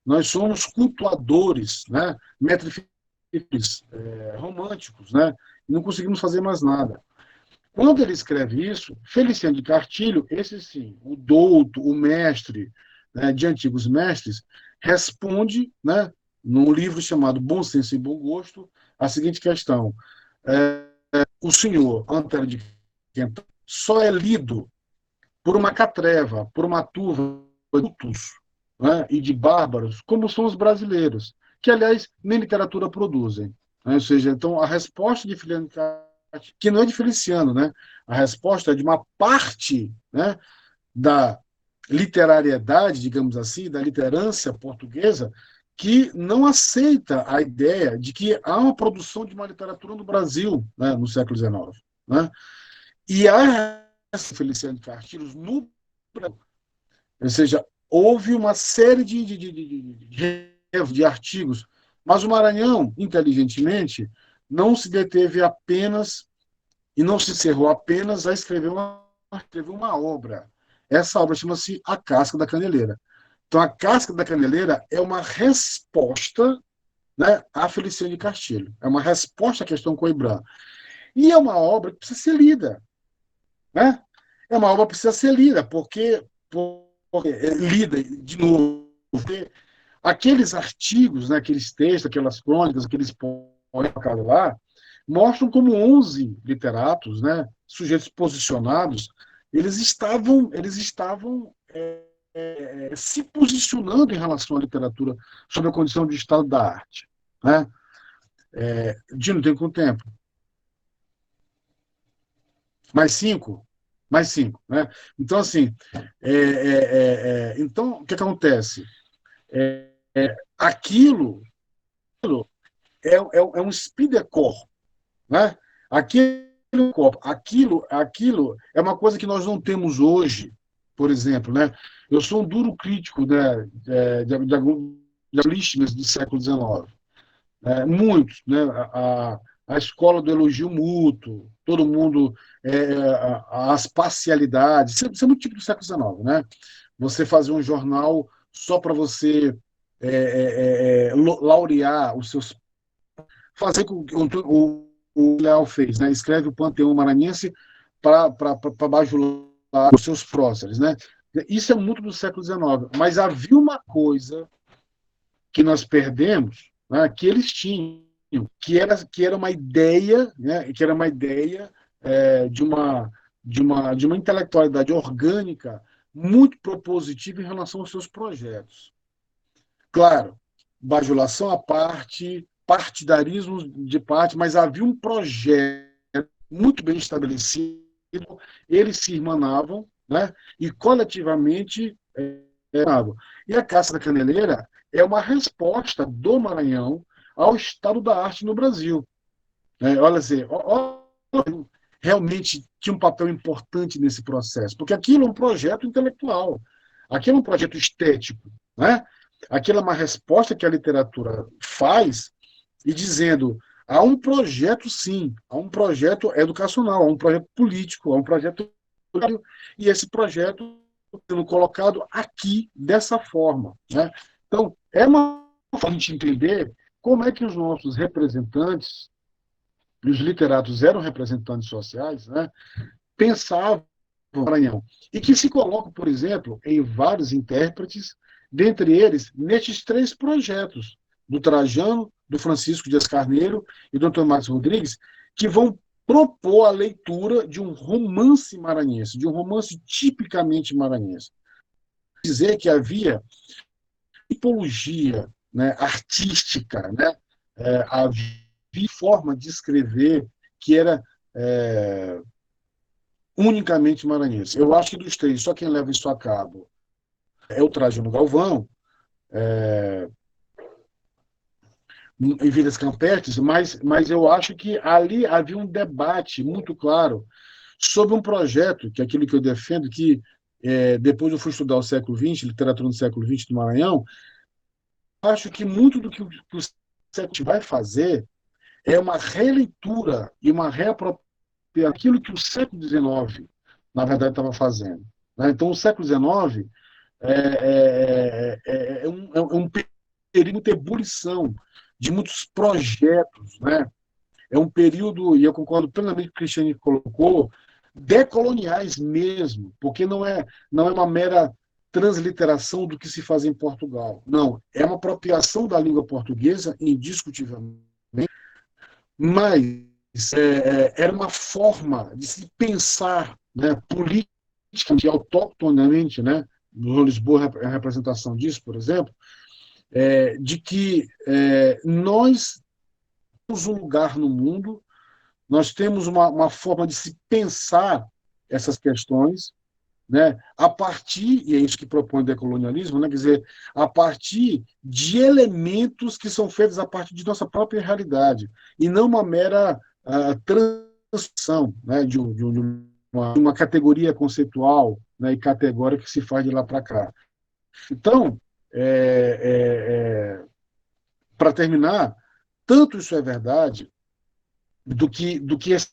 Nós somos cultuadores, né? Metrifílicos, românticos, né? E não conseguimos fazer mais nada. Quando ele escreve isso, Feliciano de Cartilho, esse sim, o douto, o mestre, né, de antigos mestres, responde, né, num livro chamado Bom Senso e Bom Gosto, a seguinte questão: o senhor Antero de Quental só é lido por uma catreva, por uma turma de adultos, né, e de bárbaros, como são os brasileiros, que, aliás, nem literatura produzem. Né? Ou seja, então, a resposta de Feliciano de Cartilho, que não é de Feliciano, né? A resposta é de uma parte, né, da literariedade, digamos assim, da literância portuguesa, que não aceita a ideia de que há uma produção de uma literatura no Brasil, né, no século XIX. Né? E há essa Feliciano de Castilhos no Brasil. Ou seja, houve uma série de artigos, mas o Maranhão, inteligentemente, não se deteve apenas e não se encerrou apenas a escrever uma obra. Essa obra chama-se A Casca da Caneleira. Então, A Casca da Caneleira é uma resposta, né, a Feliciano de Castilho. É uma resposta à questão coibrã. E é uma obra que precisa ser lida. Né? É uma obra que precisa ser lida, porque lida de novo. Porque aqueles artigos, né, aqueles textos, aquelas crônicas, aqueles poemas lá, mostram como 11 literatos, né, sujeitos posicionados, eles estavam se posicionando em relação à literatura sobre a condição de estado da arte. Né? Dino, tem quanto tempo? Mais 5? Mais 5. Né? Então, assim, então, o que acontece? Aquilo é um speedcore, né? Aquilo é uma coisa que nós não temos hoje, por exemplo, né? Eu sou um duro crítico, né, de lixas do século XIX. Muitos, né? A escola do elogio mútuo, todo mundo, as parcialidades, isso é muito tipo do século XIX, né? Você fazer um jornal só para você laurear os seus, fazer com que o Leal fez, né? Escreve o Panteão Maranhense para bajular os seus próceres, né? Isso é muito do século XIX, mas havia uma coisa que nós perdemos, né, que eles tinham, que era uma ideia, né, que era uma ideia de uma intelectualidade orgânica muito propositiva em relação aos seus projetos. Claro, bajulação à parte, partidarismo de parte, mas havia um projeto muito bem estabelecido, eles se irmanavam, né, e coletivamente e a Caça da Caneleira é uma resposta do Maranhão ao estado da arte no Brasil. Olha assim, realmente tinha um papel importante nesse processo, porque aquilo é um projeto intelectual, aquilo é um projeto estético, né? Aquilo é uma resposta que a literatura faz e dizendo há um projeto, sim, há um projeto educacional, há um projeto político, há um projeto e esse projeto sendo colocado aqui dessa forma, né? Então, é uma forma de a gente entender como é que os nossos representantes, e os literatos eram representantes sociais, né, pensavam no Maranhão. E que se colocam, por exemplo, em vários intérpretes, dentre eles, nestes 3 projetos, do Trajano, do Francisco Dias Carneiro e do Antônio Marcos Rodrigues, que vão propor a leitura de um romance maranhense, de um romance tipicamente maranhense. Dizer que havia tipologia, né, artística, né, havia forma de escrever que era unicamente maranhense. Eu acho que dos 3, só quem leva isso a cabo é o Trajano Galvão, em Vidas Campestres, mas eu acho que ali havia um debate muito claro sobre um projeto, que é aquilo que eu defendo, que depois eu fui estudar o século XX, literatura do século XX do Maranhão, acho que muito do que o século vai fazer é uma releitura e uma reapropriação daquilo que o século XIX, na verdade, estava fazendo. Né? Então, o século XIX é um período de ebulição de muitos projetos, né? É um período, e eu concordo plenamente com o que o Cristiane colocou, decoloniais mesmo, porque não é uma mera transliteração do que se faz em Portugal. Não, é uma apropriação da língua portuguesa, indiscutivelmente, mas era uma forma de se pensar, né, politicamente, autóctonamente, né? No Lisboa é a representação disso, por exemplo, de que nós temos um lugar no mundo, nós temos uma forma de se pensar essas questões, né, a partir, e é isso que propõe o decolonialismo, né, quer dizer, a partir de elementos que são feitos a partir de nossa própria realidade, e não uma mera transição, né, de uma categoria conceitual, né, e categórica que se faz de lá para cá. Então, para terminar, tanto isso é verdade do que essa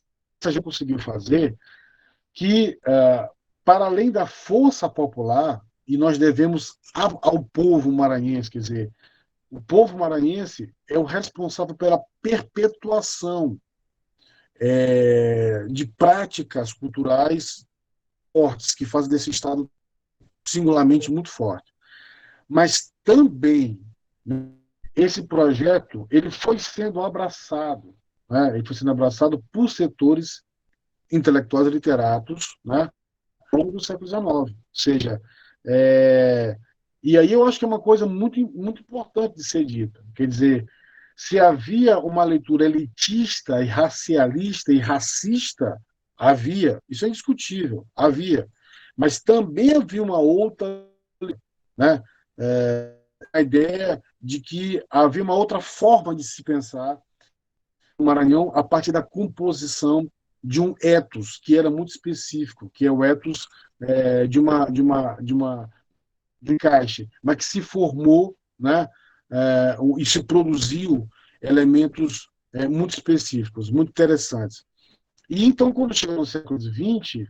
gente conseguiu fazer, que, para além da força popular, e nós devemos ao povo maranhense, quer dizer, o povo maranhense é o responsável pela perpetuação de práticas culturais fortes, que fazem desse Estado singularmente muito forte. Mas também, né, esse projeto ele foi sendo abraçado, né, ele foi sendo abraçado por setores intelectuais e literatos, né, ao longo do século XIX. Ou seja, e aí eu acho que é uma coisa muito, muito importante de ser dita. Quer dizer, se havia uma leitura elitista e racialista e racista, havia, isso é indiscutível, havia. Mas também havia uma outra, né, a ideia de que havia uma outra forma de se pensar no Maranhão a partir da composição de um ethos que era muito específico, que é o ethos de um encaixe, mas que se formou, né, e se produziu elementos muito específicos, muito interessantes. E então, quando chega no século XX,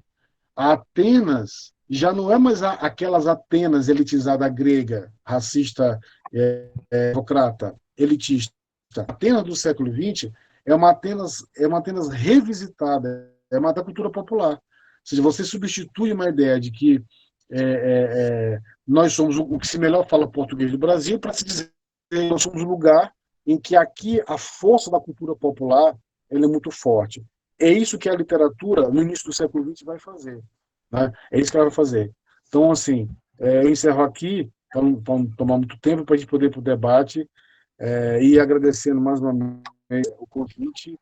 a Atenas já não é mais aquelas Atenas elitizada grega, racista, democrata, elitista. A Atenas do século XX é uma Atenas revisitada, é uma da cultura popular. Ou seja, você substitui uma ideia de que nós somos o que se melhor fala português do Brasil para se dizer que nós somos um lugar em que aqui a força da cultura popular ela é muito forte. É isso que a literatura, no início do século XX, vai fazer. Né? É isso que ela vai fazer. Então, assim, eu encerro aqui, para não tomar muito tempo, para a gente poder ir para o debate, e agradecendo mais uma vez o convite,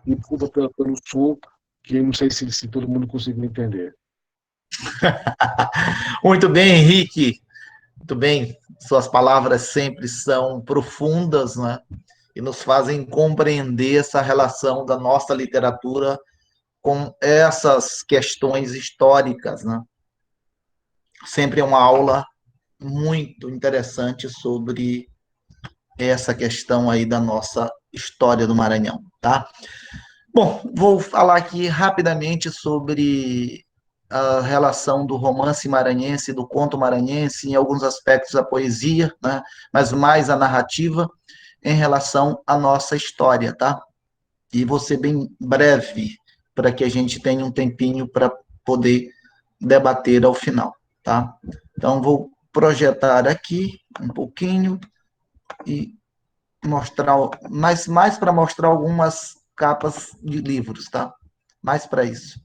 e desculpa pelo som, que não sei se todo mundo conseguiu entender. Muito bem, Henrique. Muito bem. Suas palavras sempre são profundas, né? E nos fazem compreender essa relação da nossa literatura com essas questões históricas, né? Sempre é uma aula muito interessante sobre essa questão aí da nossa história do Maranhão, tá? Bom, vou falar aqui rapidamente sobre a relação do romance maranhense, do conto maranhense, em alguns aspectos da poesia, né? Mas mais a narrativa em relação à nossa história, tá? E vou ser bem breve, para que a gente tenha um tempinho para poder debater ao final, tá? Então, vou projetar aqui um pouquinho e mostrar, mais para mostrar algumas capas de livros, tá? Mais para isso.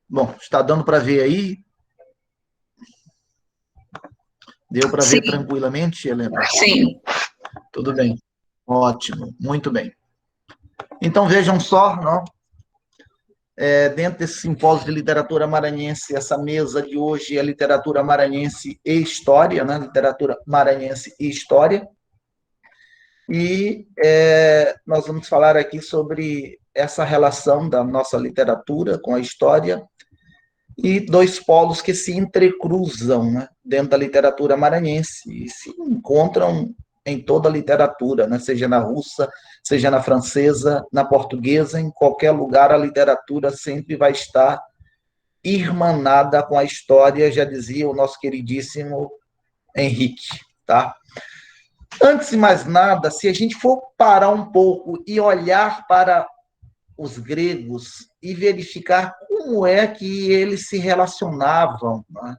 Bom, está dando para ver aí? Deu para ver tranquilamente, Helena? Sim. Tudo bem. Ótimo, muito bem. Então, vejam só, não? Dentro desse simpósio de literatura maranhense, essa mesa de hoje é literatura maranhense e história, né? Literatura maranhense e história. E nós vamos falar aqui sobre essa relação da nossa literatura com a história e dois polos que se entrecruzam, né, dentro da literatura maranhense e se encontram em toda a literatura, né, seja na russa, seja na francesa, na portuguesa, em qualquer lugar a literatura sempre vai estar irmanada com a história, já dizia o nosso queridíssimo Henrique, tá? Antes de mais nada, se a gente for parar um pouco e olhar para os gregos e verificar como é que eles se relacionavam, né,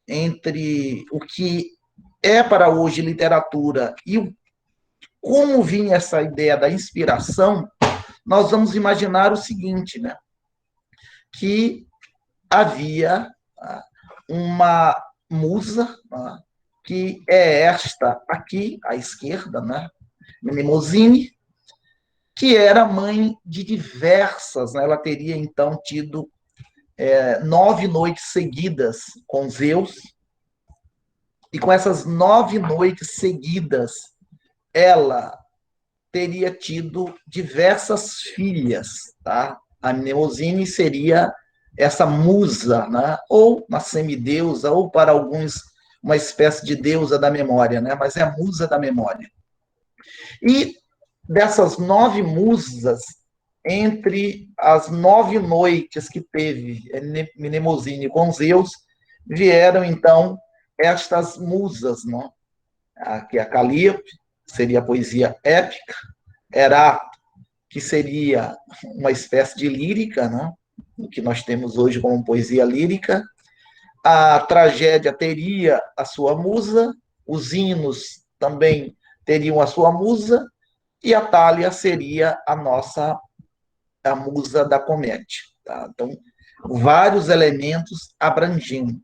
entre o que é para hoje literatura e como vinha essa ideia da inspiração, nós vamos imaginar o seguinte, né, que havia uma musa, né, que é esta aqui, à esquerda, né, Mnemosine, que era mãe de diversas, né, ela teria então tido 9 noites seguidas com Zeus, e com essas 9 noites seguidas, ela teria tido diversas filhas, tá? A Mnemosine seria essa musa, né? Ou uma semideusa, ou para alguns uma espécie de deusa da memória, né? Mas é a musa da memória. E dessas 9 musas, entre as 9 noites que teve Mnemosine com Zeus, vieram, então, estas musas, né? Que é a Calíope, seria a poesia épica, Erato, que seria uma espécie de lírica, né? O que nós temos hoje como poesia lírica. A tragédia teria a sua musa, os hinos também teriam a sua musa, e a Thália seria a musa da comédia. Tá? Então, vários elementos abrangendo.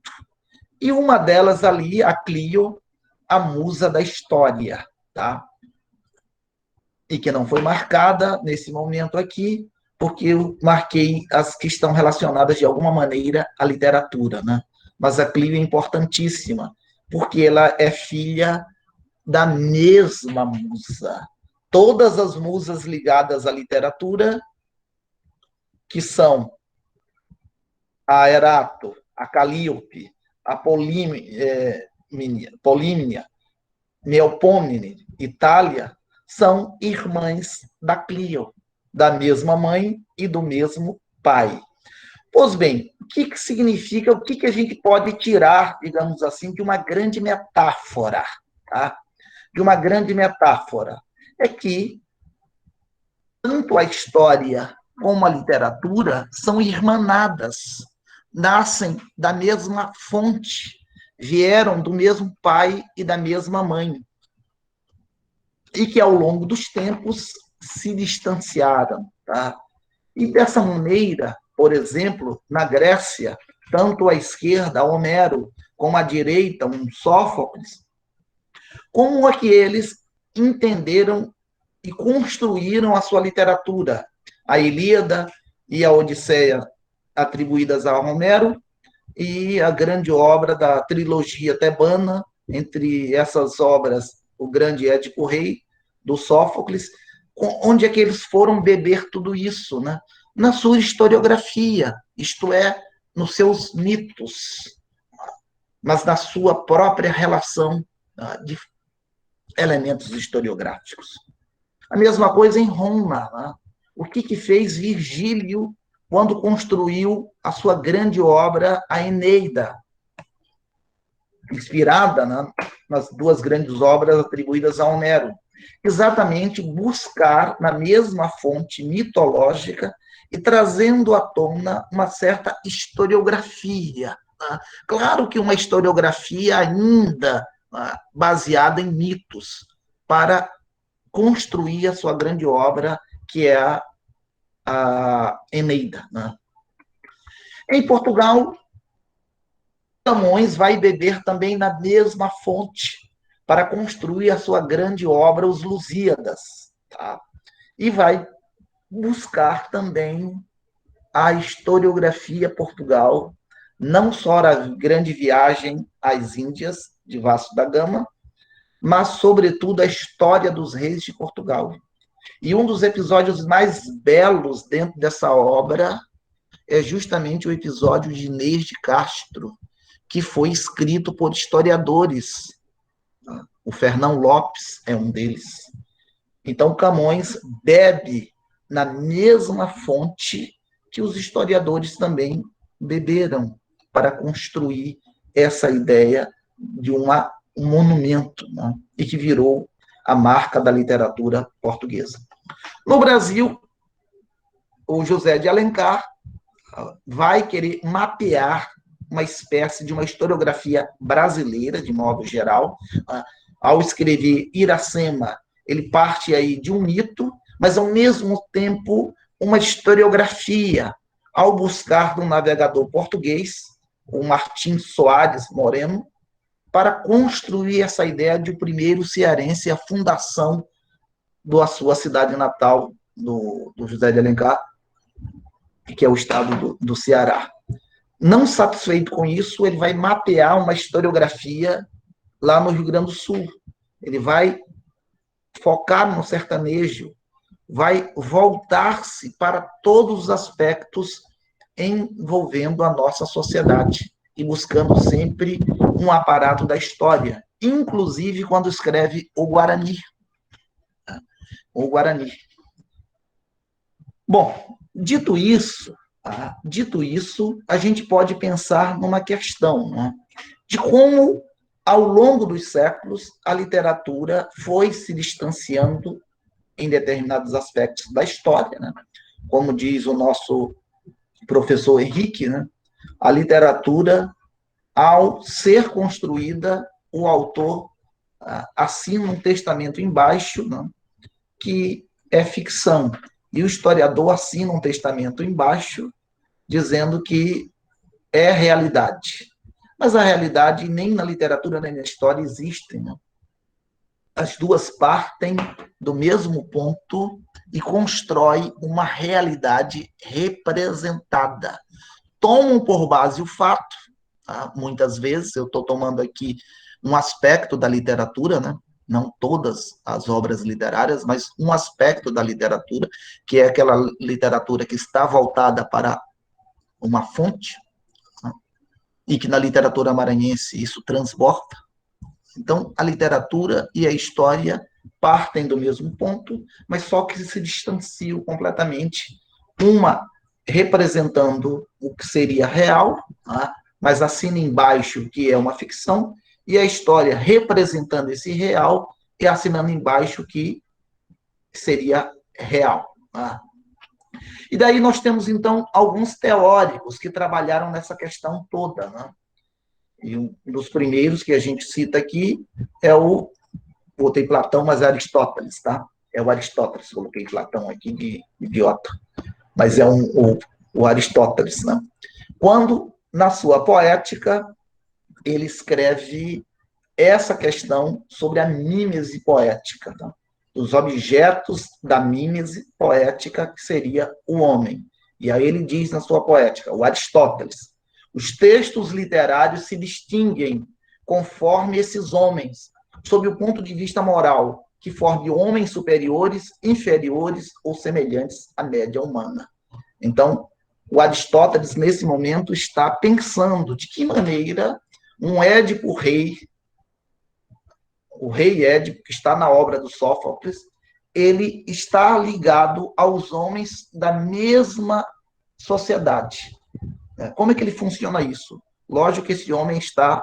E uma delas ali, a Clio, a musa da história, tá? E que não foi marcada nesse momento aqui, porque eu marquei as que estão relacionadas de alguma maneira à literatura, né? Mas a Clio é importantíssima, porque ela é filha da mesma musa. Todas as musas ligadas à literatura, que são a Erato, a Calíope, a Polímnia, Melpomene e Thália, são irmãs da Clio, da mesma mãe e do mesmo pai. Pois bem, o que significa, o que a gente pode tirar, digamos assim, de uma grande metáfora, tá? De uma grande metáfora, é que tanto a história como a literatura são irmanadas, nascem da mesma fonte, vieram do mesmo pai e da mesma mãe, e que ao longo dos tempos se distanciaram, tá? E dessa maneira, por exemplo, na Grécia, tanto à esquerda, Homero, como à direita, um Sófocles, como é que eles entenderam e construíram a sua literatura? A Ilíada e a Odisseia, atribuídas a Homero, e a grande obra da trilogia tebana. Entre essas obras o grande Édipo Rei, do Sófocles, onde é que eles foram beber tudo isso, né? Na sua historiografia, isto é, nos seus mitos, mas na sua própria relação de elementos historiográficos. A mesma coisa em Roma. Né? O que fez Virgílio quando construiu a sua grande obra, a Eneida, inspirada, né, nas duas grandes obras atribuídas a Homero? Exatamente buscar na mesma fonte mitológica e trazendo à tona uma certa historiografia. Né? Claro que uma historiografia ainda baseada em mitos, para construir a sua grande obra, que é a Eneida. Né? Em Portugal, Camões vai beber também na mesma fonte para construir a sua grande obra, Os Lusíadas. Tá? E vai buscar também a historiografia Portugal, não só a grande viagem às Índias, de Vasco da Gama, mas, sobretudo, a história dos reis de Portugal. E um dos episódios mais belos dentro dessa obra é justamente o episódio de Inês de Castro, que foi escrito por historiadores. O Fernão Lopes é um deles. Então, Camões bebe na mesma fonte que os historiadores também beberam para construir essa ideia de um monumento, né? E que virou a marca da literatura portuguesa. No Brasil, o José de Alencar vai querer mapear uma espécie de uma historiografia brasileira, de modo geral. Ao escrever Iracema, ele parte aí de um mito, mas, ao mesmo tempo, uma historiografia, ao buscar do navegador português, o Martim Soares Moreno, para construir essa ideia de o primeiro cearense, a fundação da sua cidade natal, do José de Alencar, que é o estado do Ceará. Não satisfeito com isso, ele vai mapear uma historiografia lá no Rio Grande do Sul. Ele vai focar no sertanejo, vai voltar-se para todos os aspectos envolvendo a nossa sociedade e buscando sempre um aparato da história, inclusive quando escreve o Guarani. O Guarani. Bom, dito isso, a gente pode pensar numa questão, né, de como, ao longo dos séculos, a literatura foi se distanciando em determinados aspectos da história. Né? Como diz o nosso professor Henrique, né, a literatura, ao ser construída, o autor assina um testamento embaixo, né, que é ficção, e o historiador assina um testamento embaixo, dizendo que é realidade. Mas a realidade nem na literatura nem na história existem. Né? As duas partem do mesmo ponto e constroem uma realidade representada. Tomam por base o fato. Tá? Muitas vezes, eu estou tomando aqui um aspecto da literatura, né? Não todas as obras literárias, mas um aspecto da literatura, que é aquela literatura que está voltada para uma fonte, né? E que na literatura maranhense isso transborda. Então, a literatura e a história partem do mesmo ponto, mas só que se distanciam completamente, uma representando o que seria real, tá? Mas assina embaixo que é uma ficção, e a história representando esse real e assinando embaixo que seria real. Tá? E daí nós temos, então, alguns teóricos que trabalharam nessa questão toda. Né? E um dos primeiros que a gente cita aqui é botei Platão, mas é Aristóteles, tá? É o Aristóteles, coloquei Platão aqui de idiota. Mas é o Aristóteles, né? Quando, na sua poética, ele escreve essa questão sobre a mímese poética, tá? Os objetos da mímese poética, que seria o homem. E aí ele diz na sua poética, o Aristóteles, os textos literários se distinguem conforme esses homens, sob o ponto de vista moral, que forme homens superiores, inferiores ou semelhantes à média humana. Então, o Aristóteles, nesse momento, está pensando de que maneira um Édipo rei, o rei Édipo, que está na obra do Sófocles, ele está ligado aos homens da mesma sociedade. Como é que ele funciona isso? Lógico que esse homem está,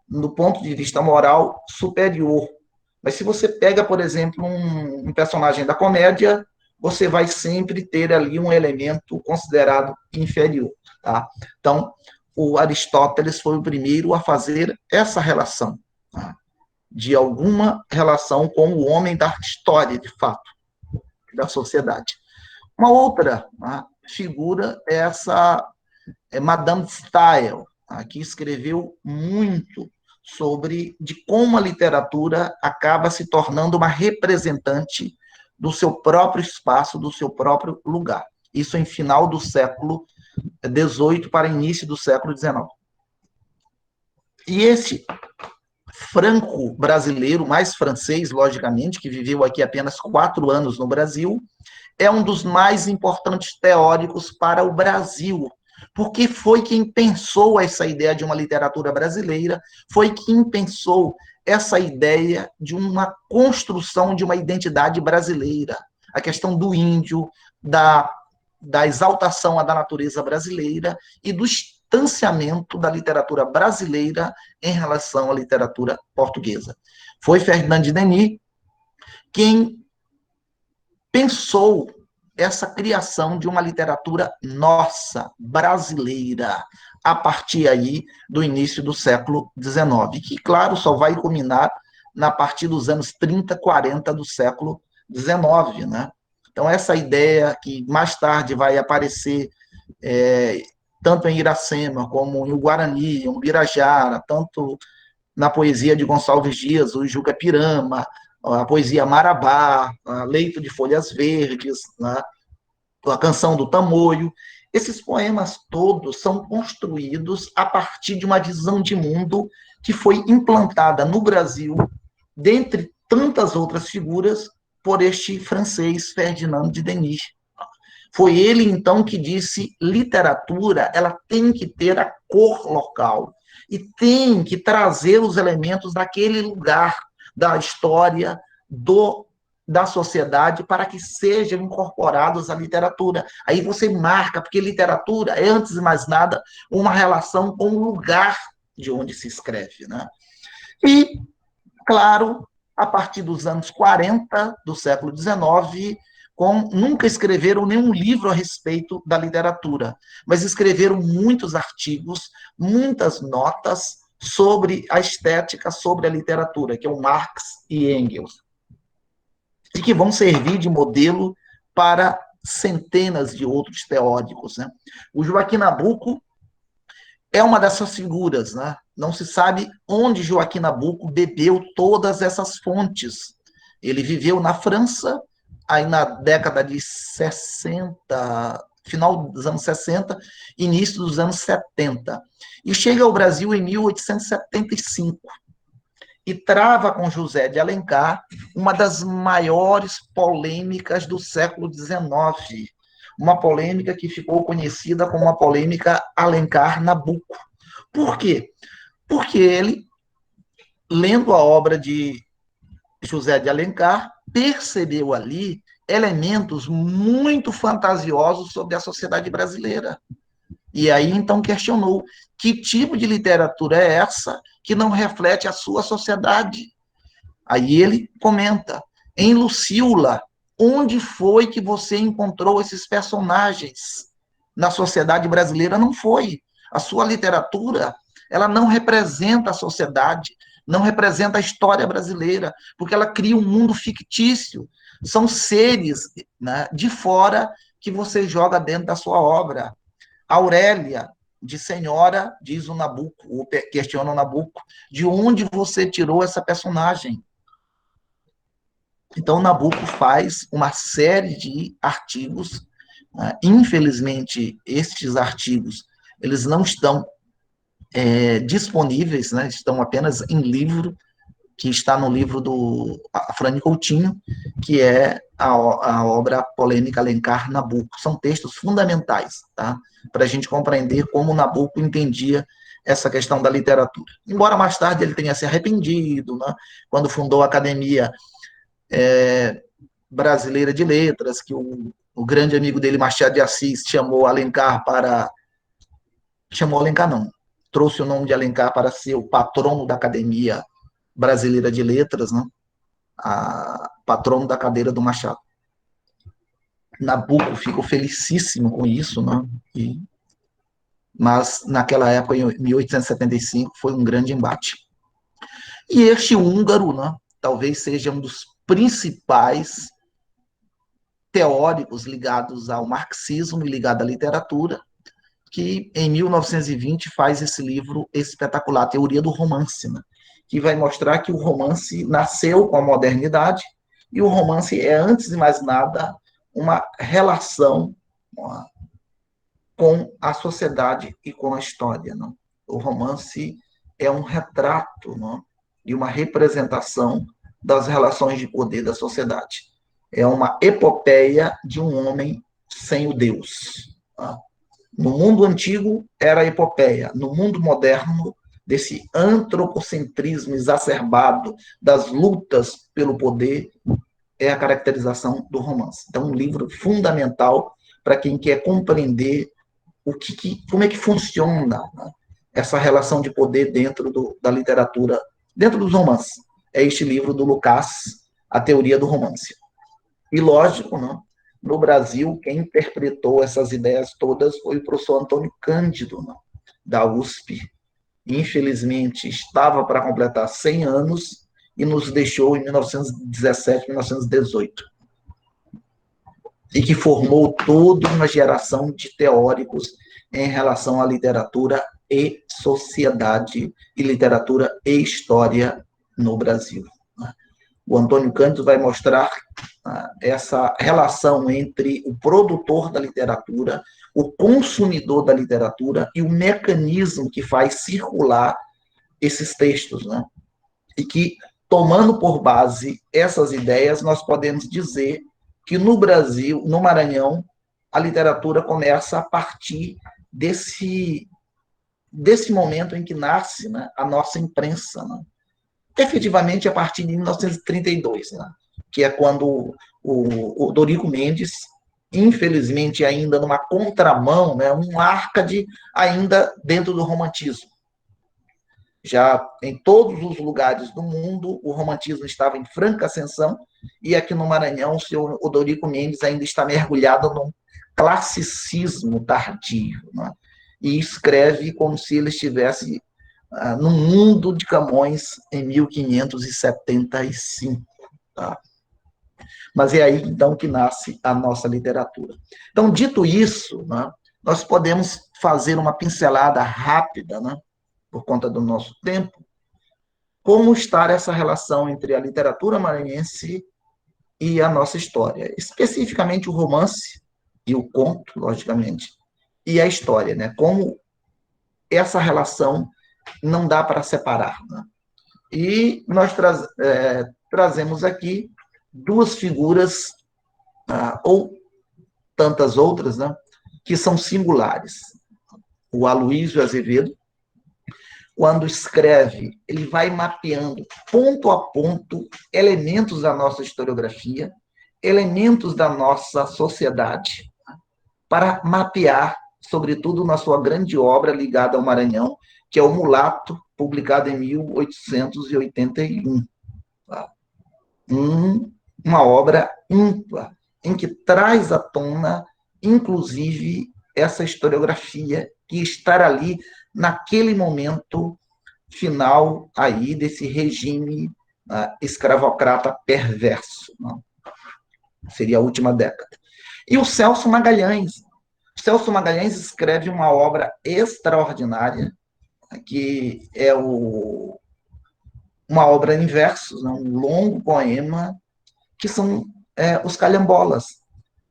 no ponto de vista moral, superior. Mas se você pega, por exemplo, um personagem da comédia, você vai sempre ter ali um elemento considerado inferior. Tá? Então, o Aristóteles foi o primeiro a fazer essa relação, tá? De alguma relação com o homem da história, de fato, da sociedade. Uma outra, tá, figura é essa Madame de Staël, tá, que escreveu muito sobre de como a literatura acaba se tornando uma representante do seu próprio espaço, do seu próprio lugar. Isso em final do século XVIII para início do século XIX. E esse franco-brasileiro, mais francês, logicamente, que viveu aqui apenas 4 anos no Brasil, é um dos mais importantes teóricos para o Brasil, porque foi quem pensou essa ideia de uma literatura brasileira, foi quem pensou essa ideia de uma construção de uma identidade brasileira, a questão do índio, da exaltação da natureza brasileira e do distanciamento da literatura brasileira em relação à literatura portuguesa. Foi Ferdinand de Denis quem pensou essa criação de uma literatura nossa, brasileira, a partir aí do início do século XIX, que, claro, só vai culminar na partir dos anos 30, 40 do século XIX, né? Então, essa ideia que mais tarde vai aparecer tanto em Iracema, como em Guarani, em Ubirajara, tanto na poesia de Gonçalves Dias, o Juca Pirama, a poesia Marabá, a Leito de Folhas Verdes, né, a Canção do Tamoio. Esses poemas todos são construídos a partir de uma visão de mundo que foi implantada no Brasil, dentre tantas outras figuras, por este francês Ferdinand de Denis. Foi ele, então, que disse: literatura, ela tem que ter a cor local e tem que trazer os elementos daquele lugar, da história, da sociedade, para que sejam incorporados à literatura. Aí você marca, porque literatura é, antes de mais nada, uma relação com o lugar de onde se escreve, né? E, claro, a partir dos anos 40 do século XIX, nunca escreveram nenhum livro a respeito da literatura, mas escreveram muitos artigos, muitas notas sobre a estética, sobre a literatura, que é o Marx e Engels, e que vão servir de modelo para centenas de outros teóricos, né? O Joaquim Nabuco é uma dessas figuras, né? Não se sabe onde Joaquim Nabuco bebeu todas essas fontes. Ele viveu na França, aí na década de 60, final dos anos 60, início dos anos 70. E chega ao Brasil em 1875 e trava com José de Alencar uma das maiores polêmicas do século XIX, uma polêmica que ficou conhecida como a polêmica Alencar-Nabuco. Por quê? Porque ele, lendo a obra de José de Alencar, percebeu ali elementos muito fantasiosos sobre a sociedade brasileira. E aí, então, questionou que tipo de literatura é essa que não reflete a sua sociedade. Aí ele comenta: em Lucila, onde foi que você encontrou esses personagens? Na sociedade brasileira não foi. A sua literatura, ela não representa a sociedade, não representa a história brasileira, porque ela cria um mundo fictício. São seres, né, de fora que você joga dentro da sua obra. Aurélia, de senhora, diz o Nabuco, ou questiona o Nabuco, de onde você tirou essa personagem? Então, o Nabuco faz uma série de artigos, né? Infelizmente, estes artigos, eles não estão disponíveis, né? Estão apenas em livro, que está no livro do Afrânio Coutinho, que é a obra Polêmica Alencar Nabuco. São textos fundamentais, tá? Para a gente compreender como Nabuco entendia essa questão da literatura. Embora mais tarde ele tenha se arrependido, né? Quando fundou a Academia Brasileira de Letras, que o grande amigo dele, Machado de Assis, chamou Alencar não, trouxe o nome de Alencar para ser o patrono da Academia Brasileira de Letras, né? Patrono da cadeira do Machado. Nabuco ficou felicíssimo com isso, né? Mas naquela época, em 1875, foi um grande embate. E este húngaro, né, talvez seja um dos principais teóricos ligados ao marxismo e ligado à literatura, que em 1920 faz esse livro espetacular, Teoria do Romance, né, que vai mostrar que o romance nasceu com a modernidade, e o romance é, antes de mais nada, uma relação com a sociedade e com a história. Não? O romance é um retrato, não? E uma representação das relações de poder da sociedade. É uma epopeia de um homem sem o Deus. Tá? No mundo antigo era a epopeia. No mundo moderno, desse antropocentrismo exacerbado das lutas pelo poder, é a caracterização do romance. Então, um livro fundamental para quem quer compreender como é que funciona, né, essa relação de poder dentro da literatura, dentro dos romances. É este livro do Lucas, A Teoria do Romance. E, lógico, né, no Brasil, quem interpretou essas ideias todas foi o professor Antônio Cândido, né, da USP. Infelizmente, estava para completar 100 anos e nos deixou em 1917, 1918. E que formou toda uma geração de teóricos em relação à literatura e sociedade, e literatura e história no Brasil. O Antônio Cândido vai mostrar essa relação entre o produtor da literatura, o consumidor da literatura e o mecanismo que faz circular esses textos, né? E que, tomando por base essas ideias, nós podemos dizer que no Brasil, no Maranhão, a literatura começa a partir desse momento em que nasce, né, a nossa imprensa, né? Efetivamente a partir de 1932, né, que é quando o Dorico Mendes, infelizmente ainda numa contramão, né, um arcade ainda dentro do romantismo. Já em todos os lugares do mundo, o romantismo estava em franca ascensão, e aqui no Maranhão, o senhor Dorico Mendes ainda está mergulhado num classicismo tardio, né? E escreve como se ele estivesse num mundo de Camões em 1575. Tá? Mas é aí, então, que nasce a nossa literatura. Então, dito isso, né, nós podemos fazer uma pincelada rápida, né, por conta do nosso tempo, como está essa relação entre a literatura maranhense e a nossa história. Especificamente o romance e o conto, logicamente, e a história, né? Como essa relação não dá para separar. Né? E nós trazemos aqui duas figuras, ou tantas outras, né, que são singulares. O Aloysio Azevedo, quando escreve, ele vai mapeando ponto a ponto elementos da nossa historiografia, elementos da nossa sociedade, para mapear, sobretudo na sua grande obra ligada ao Maranhão, que é o Mulato, publicado em 1881. Tá? Uma obra ímpar, em que traz à tona, inclusive, essa historiografia que está ali naquele momento final aí desse regime escravocrata perverso. Não? Seria a última década. E o Celso Magalhães. O Celso Magalhães escreve uma obra extraordinária, que é uma obra em versos, um longo poema, que são os Calhambolas,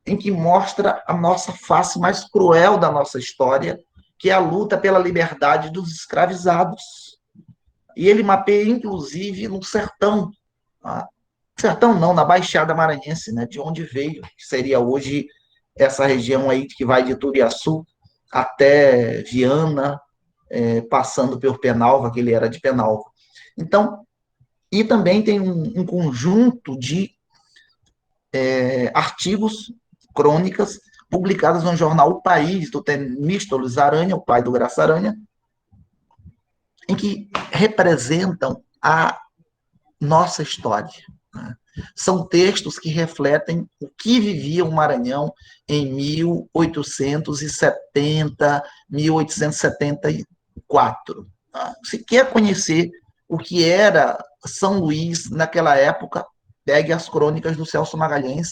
em que mostra a nossa face mais cruel da nossa história, que é a luta pela liberdade dos escravizados. E ele mapeia, inclusive, no sertão. Tá? Sertão não, na Baixada Maranhense, né, de onde veio, que seria hoje essa região aí que vai de Turiaçu até Viana, passando por Penalva, que ele era de Penalva. Então, e também tem um conjunto de artigos, crônicas, publicadas no jornal O País, do Temístoles Aranha, o pai do Graça Aranha, em que representam a nossa história. Né? São textos que refletem o que vivia o Maranhão em 1870, 1874. Se quer conhecer o que era São Luís naquela época, pegue as crônicas do Celso Magalhães,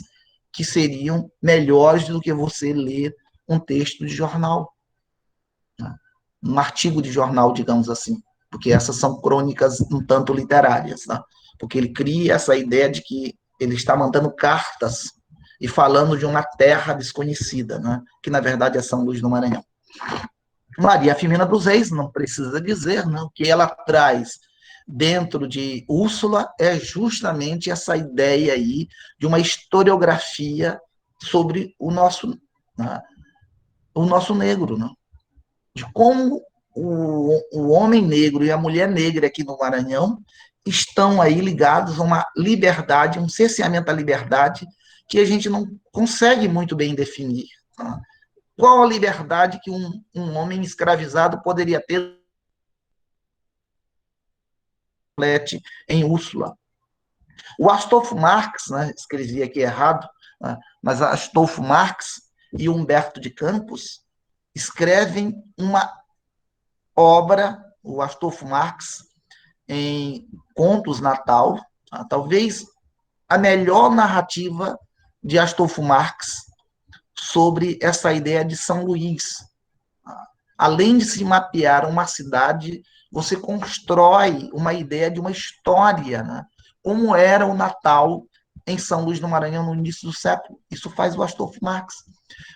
que seriam melhores do que você ler um texto de jornal, né? Um artigo de jornal, digamos assim, porque essas são crônicas um tanto literárias, né? Porque ele cria essa ideia de que ele está mandando cartas e falando de uma terra desconhecida, né? Que na verdade é São Luís do Maranhão. Maria Firmina dos Reis, não precisa dizer, né? O que ela traz dentro de Úrsula é justamente essa ideia aí de uma historiografia sobre né? O nosso negro, né? De como o homem negro e a mulher negra aqui no Maranhão estão aí ligados a uma liberdade, um cerceamento à liberdade que a gente não consegue muito bem definir. Tá? Qual a liberdade que um homem escravizado poderia ter em Úrsula? O Astolfo Marx, né, escrevi aqui errado, né, mas Astolfo Marx e Humberto de Campos escrevem uma obra, o Astolfo Marx, em Contos Natal, tá? Talvez a melhor narrativa de Astolfo Marx sobre essa ideia de São Luís. Tá? Além de se mapear uma cidade, você constrói uma ideia de uma história, né? Como era o Natal em São Luís do Maranhão no início do século. Isso faz o Astolfo Marx.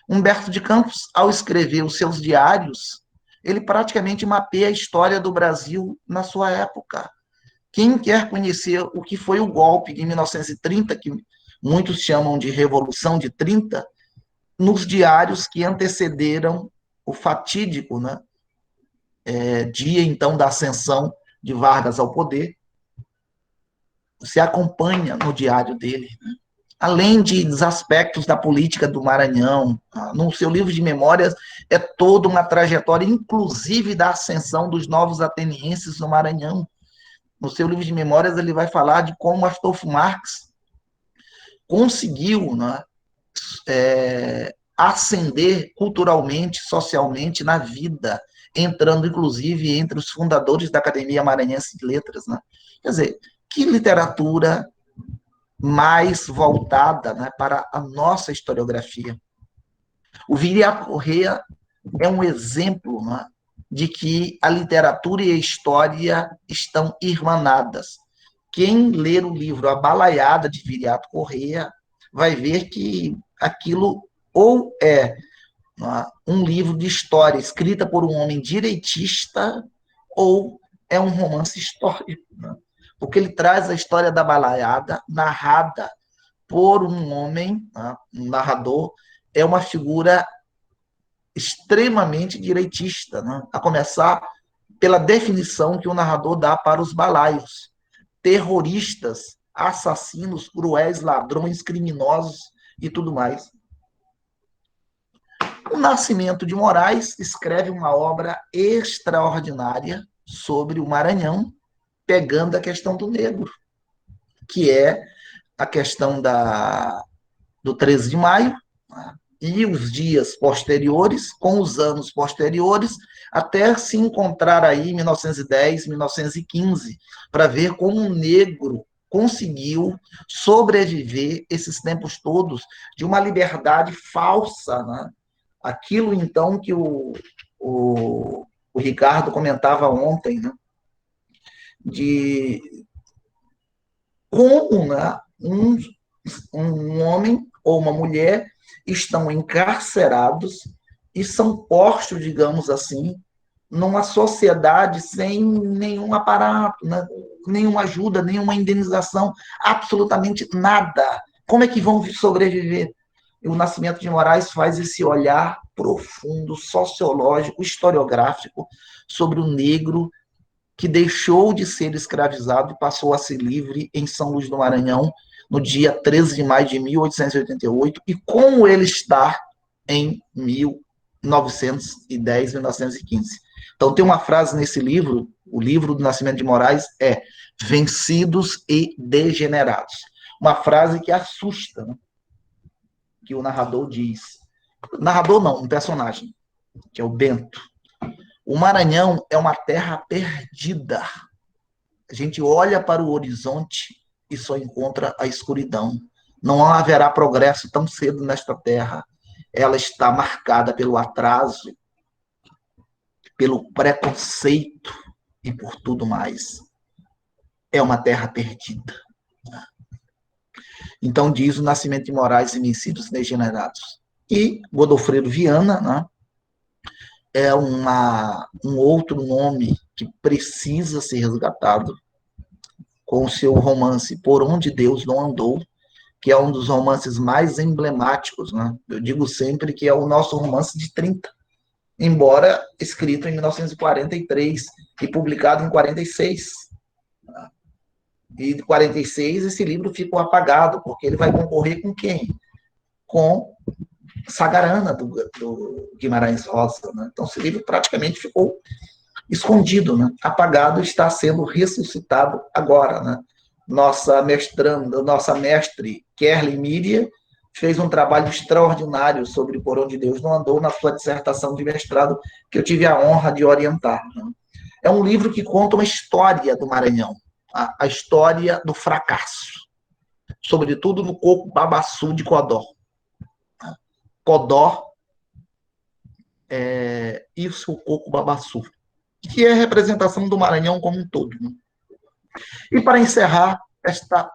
Humberto de Campos, ao escrever os seus diários, ele praticamente mapeia a história do Brasil na sua época. Quem quer conhecer o que foi o golpe de 1930, que muitos chamam de Revolução de 30, nos diários que antecederam o fatídico, né, dia, então, da ascensão de Vargas ao poder, você acompanha no diário dele, né? Além de dos aspectos da política do Maranhão, no seu livro de memórias é toda uma trajetória, inclusive da ascensão dos novos atenienses no Maranhão. No seu livro de memórias ele vai falar de como Astolfo Marx conseguiu, né, ascender culturalmente, socialmente na vida, entrando inclusive entre os fundadores da Academia Maranhense de Letras. Né? Quer dizer, que literatura mais voltada, né, para a nossa historiografia. O Viriato Corrêa é um exemplo, né, de que a literatura e a história estão irmanadas. Quem ler o livro A Balaiada, de Viriato Corrêa, vai ver que aquilo ou é, né, um livro de história escrita por um homem direitista ou é um romance histórico, né? Porque ele traz a história da balaiada narrada por um homem, né, um narrador, é uma figura extremamente direitista, né? A começar pela definição que o narrador dá para os balaios: terroristas, assassinos, cruéis, ladrões, criminosos e tudo mais. O Nascimento de Moraes escreve uma obra extraordinária sobre o Maranhão, pegando a questão do negro, que é a questão do 13 de maio, né, e os dias posteriores, com os anos posteriores, até se encontrar aí em 1910, 1915, para ver como o negro conseguiu sobreviver esses tempos todos de uma liberdade falsa, né? Aquilo, então, que o Ricardo comentava ontem, né? De como, né, um homem ou uma mulher estão encarcerados e são postos, digamos assim, numa sociedade sem nenhum aparato, né? Nenhuma ajuda, nenhuma indenização, absolutamente nada. Como é que vão sobreviver? E o Nascimento de Moraes faz esse olhar profundo, sociológico, historiográfico, sobre o negro que deixou de ser escravizado e passou a ser livre em São Luís do Maranhão, no dia 13 de maio de 1888, e como ele está em 1910, 1915. Então, tem uma frase nesse livro, o livro do Nascimento de Moraes é vencidos e degenerados. Uma frase que assusta, né? Que o narrador diz. Narrador não, um personagem, que é o Bento. O Maranhão é uma terra perdida. A gente olha para o horizonte e só encontra a escuridão. Não haverá progresso tão cedo nesta terra. Ela está marcada pelo atraso, pelo preconceito e por tudo mais. É uma terra perdida. Então, diz o Nascimento de Moraes em Vencidos e Degenerados. E Godofredo Viana, né, é um outro nome que precisa ser resgatado, com o seu romance Por Onde Deus Não Andou, que é um dos romances mais emblemáticos, né? Eu digo sempre que é o nosso romance de 30, embora escrito em 1943 e publicado em 46. E de 46 esse livro ficou apagado, porque ele vai concorrer com quem? Com Sagarana, do Guimarães Rosa. Né? Então esse livro praticamente ficou escondido, né? Apagado, está sendo ressuscitado agora. Né? Nossa mestre, Kerli Miria, fez um trabalho extraordinário sobre Por Onde Deus Não Andou na sua dissertação de mestrado, que eu tive a honra de orientar. Né? É um livro que conta uma história do Maranhão, a história do fracasso, sobretudo no coco babaçu de Codó. Codó e o seu coco babaçu, que é a representação do Maranhão como um todo. Né? E para encerrar, esta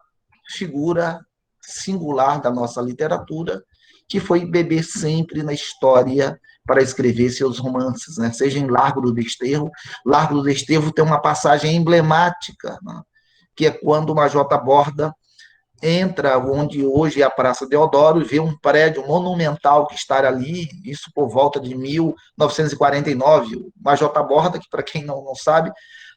figura singular da nossa literatura, que foi beber sempre na história para escrever seus romances, né? Seja em Largo do Desterro. Largo do Desterro tem uma passagem emblemática, né? Que é quando o Major Taborda entra onde hoje é a Praça Deodoro e vê um prédio monumental que está ali, isso por volta de 1949. O Major Taborda, que para quem não sabe,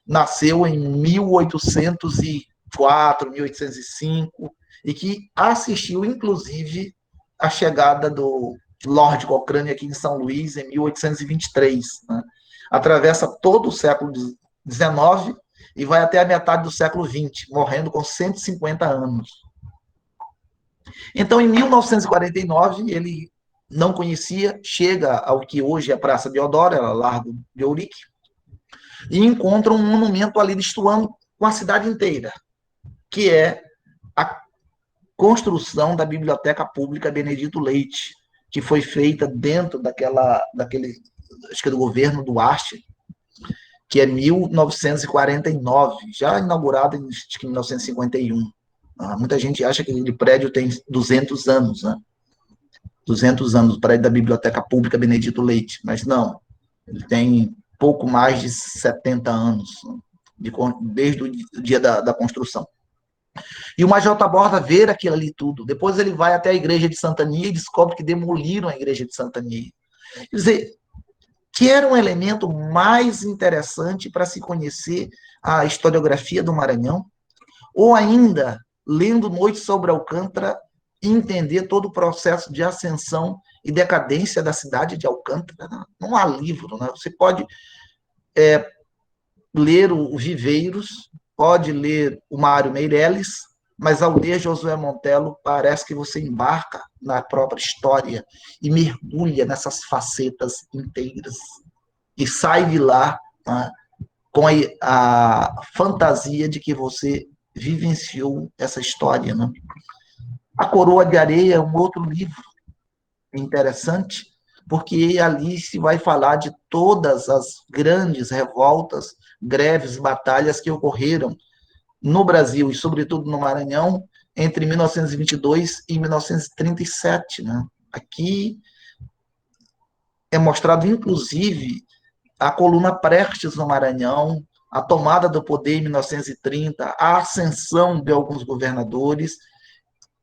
nasceu em 1804, 1805, e que assistiu, inclusive, a chegada do Lord Cochrane aqui em São Luís em 1823. Né? Atravessa todo o século XIX e vai até a metade do século XX, morrendo com 150 anos. Então, em 1949, ele não conhecia, chega ao que hoje é a Praça Deodoro, era Largo de Ourique, e encontra um monumento ali destoando com a cidade inteira, que é a construção da Biblioteca Pública Benedito Leite, que foi feita dentro daquele, acho que é do governo Duarte, que é 1949, já inaugurado em 1951. Muita gente acha que aquele prédio tem 200 anos, né? 200 anos, o prédio da Biblioteca Pública Benedito Leite, mas não, ele tem pouco mais de 70 anos, desde o dia da construção. E o Major Taborda vê aquilo ali tudo. Depois ele vai até a igreja de Santania e descobre que demoliram a igreja de Santania. Quer dizer, que era um elemento mais interessante para se conhecer a historiografia do Maranhão, ou ainda, lendo Noite sobre Alcântara, entender todo o processo de ascensão e decadência da cidade de Alcântara. Não há livro, né? Você pode ler o Viveiros, pode ler o Mário Meirelles, mas ao ler Josué Montelo, parece que você embarca na própria história e mergulha nessas facetas inteiras. E sai de lá, né, com a fantasia de que você vivenciou essa história. Né? A Coroa de Areia é um outro livro interessante, porque ali se vai falar de todas as grandes revoltas, greves, batalhas que ocorreram no Brasil, e sobretudo no Maranhão, entre 1922 e 1937. Né? Aqui é mostrado, inclusive, a coluna Prestes no Maranhão, a tomada do poder em 1930, a ascensão de alguns governadores,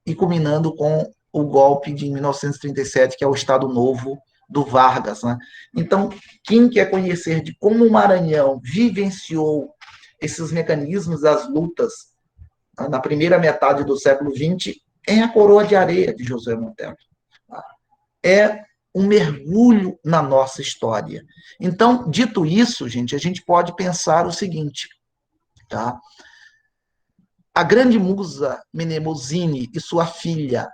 e culminando com o golpe de 1937, que é o Estado Novo do Vargas. Né? Então, quem quer conhecer de como o Maranhão vivenciou esses mecanismos das lutas na primeira metade do século XX, é A Coroa de Areia, de Josué Monteiro. É um mergulho na nossa história. Então, dito isso, gente, a gente pode pensar o seguinte, tá? A grande musa Mnemosine e sua filha,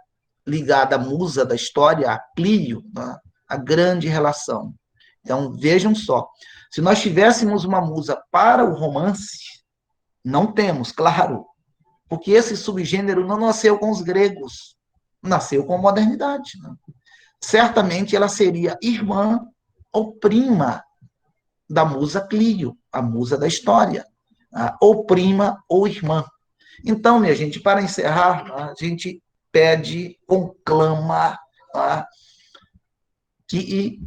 ligada à musa da história, a Clio, né? A grande relação. Então, vejam só, se nós tivéssemos uma musa para o romance, não temos, claro, porque esse subgênero não nasceu com os gregos, nasceu com a modernidade. Né? Certamente ela seria irmã ou prima da musa Clio, a musa da história, ou prima ou irmã. Então, minha gente, para encerrar, a gente pede, conclama que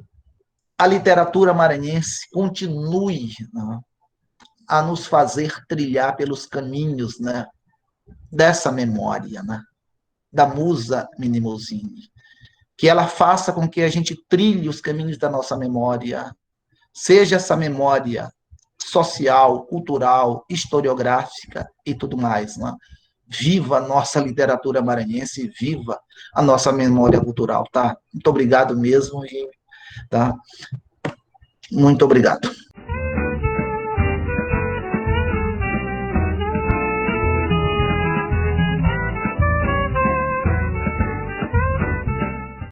a literatura maranhense continue a nos fazer trilhar pelos caminhos, né, dessa memória, né, da musa Mnemosine. Que ela faça com que a gente trilhe os caminhos da nossa memória, seja essa memória social, cultural, historiográfica e tudo mais. Né? Viva a nossa literatura maranhense, viva a nossa memória cultural, tá? Muito obrigado mesmo, tá? Muito obrigado.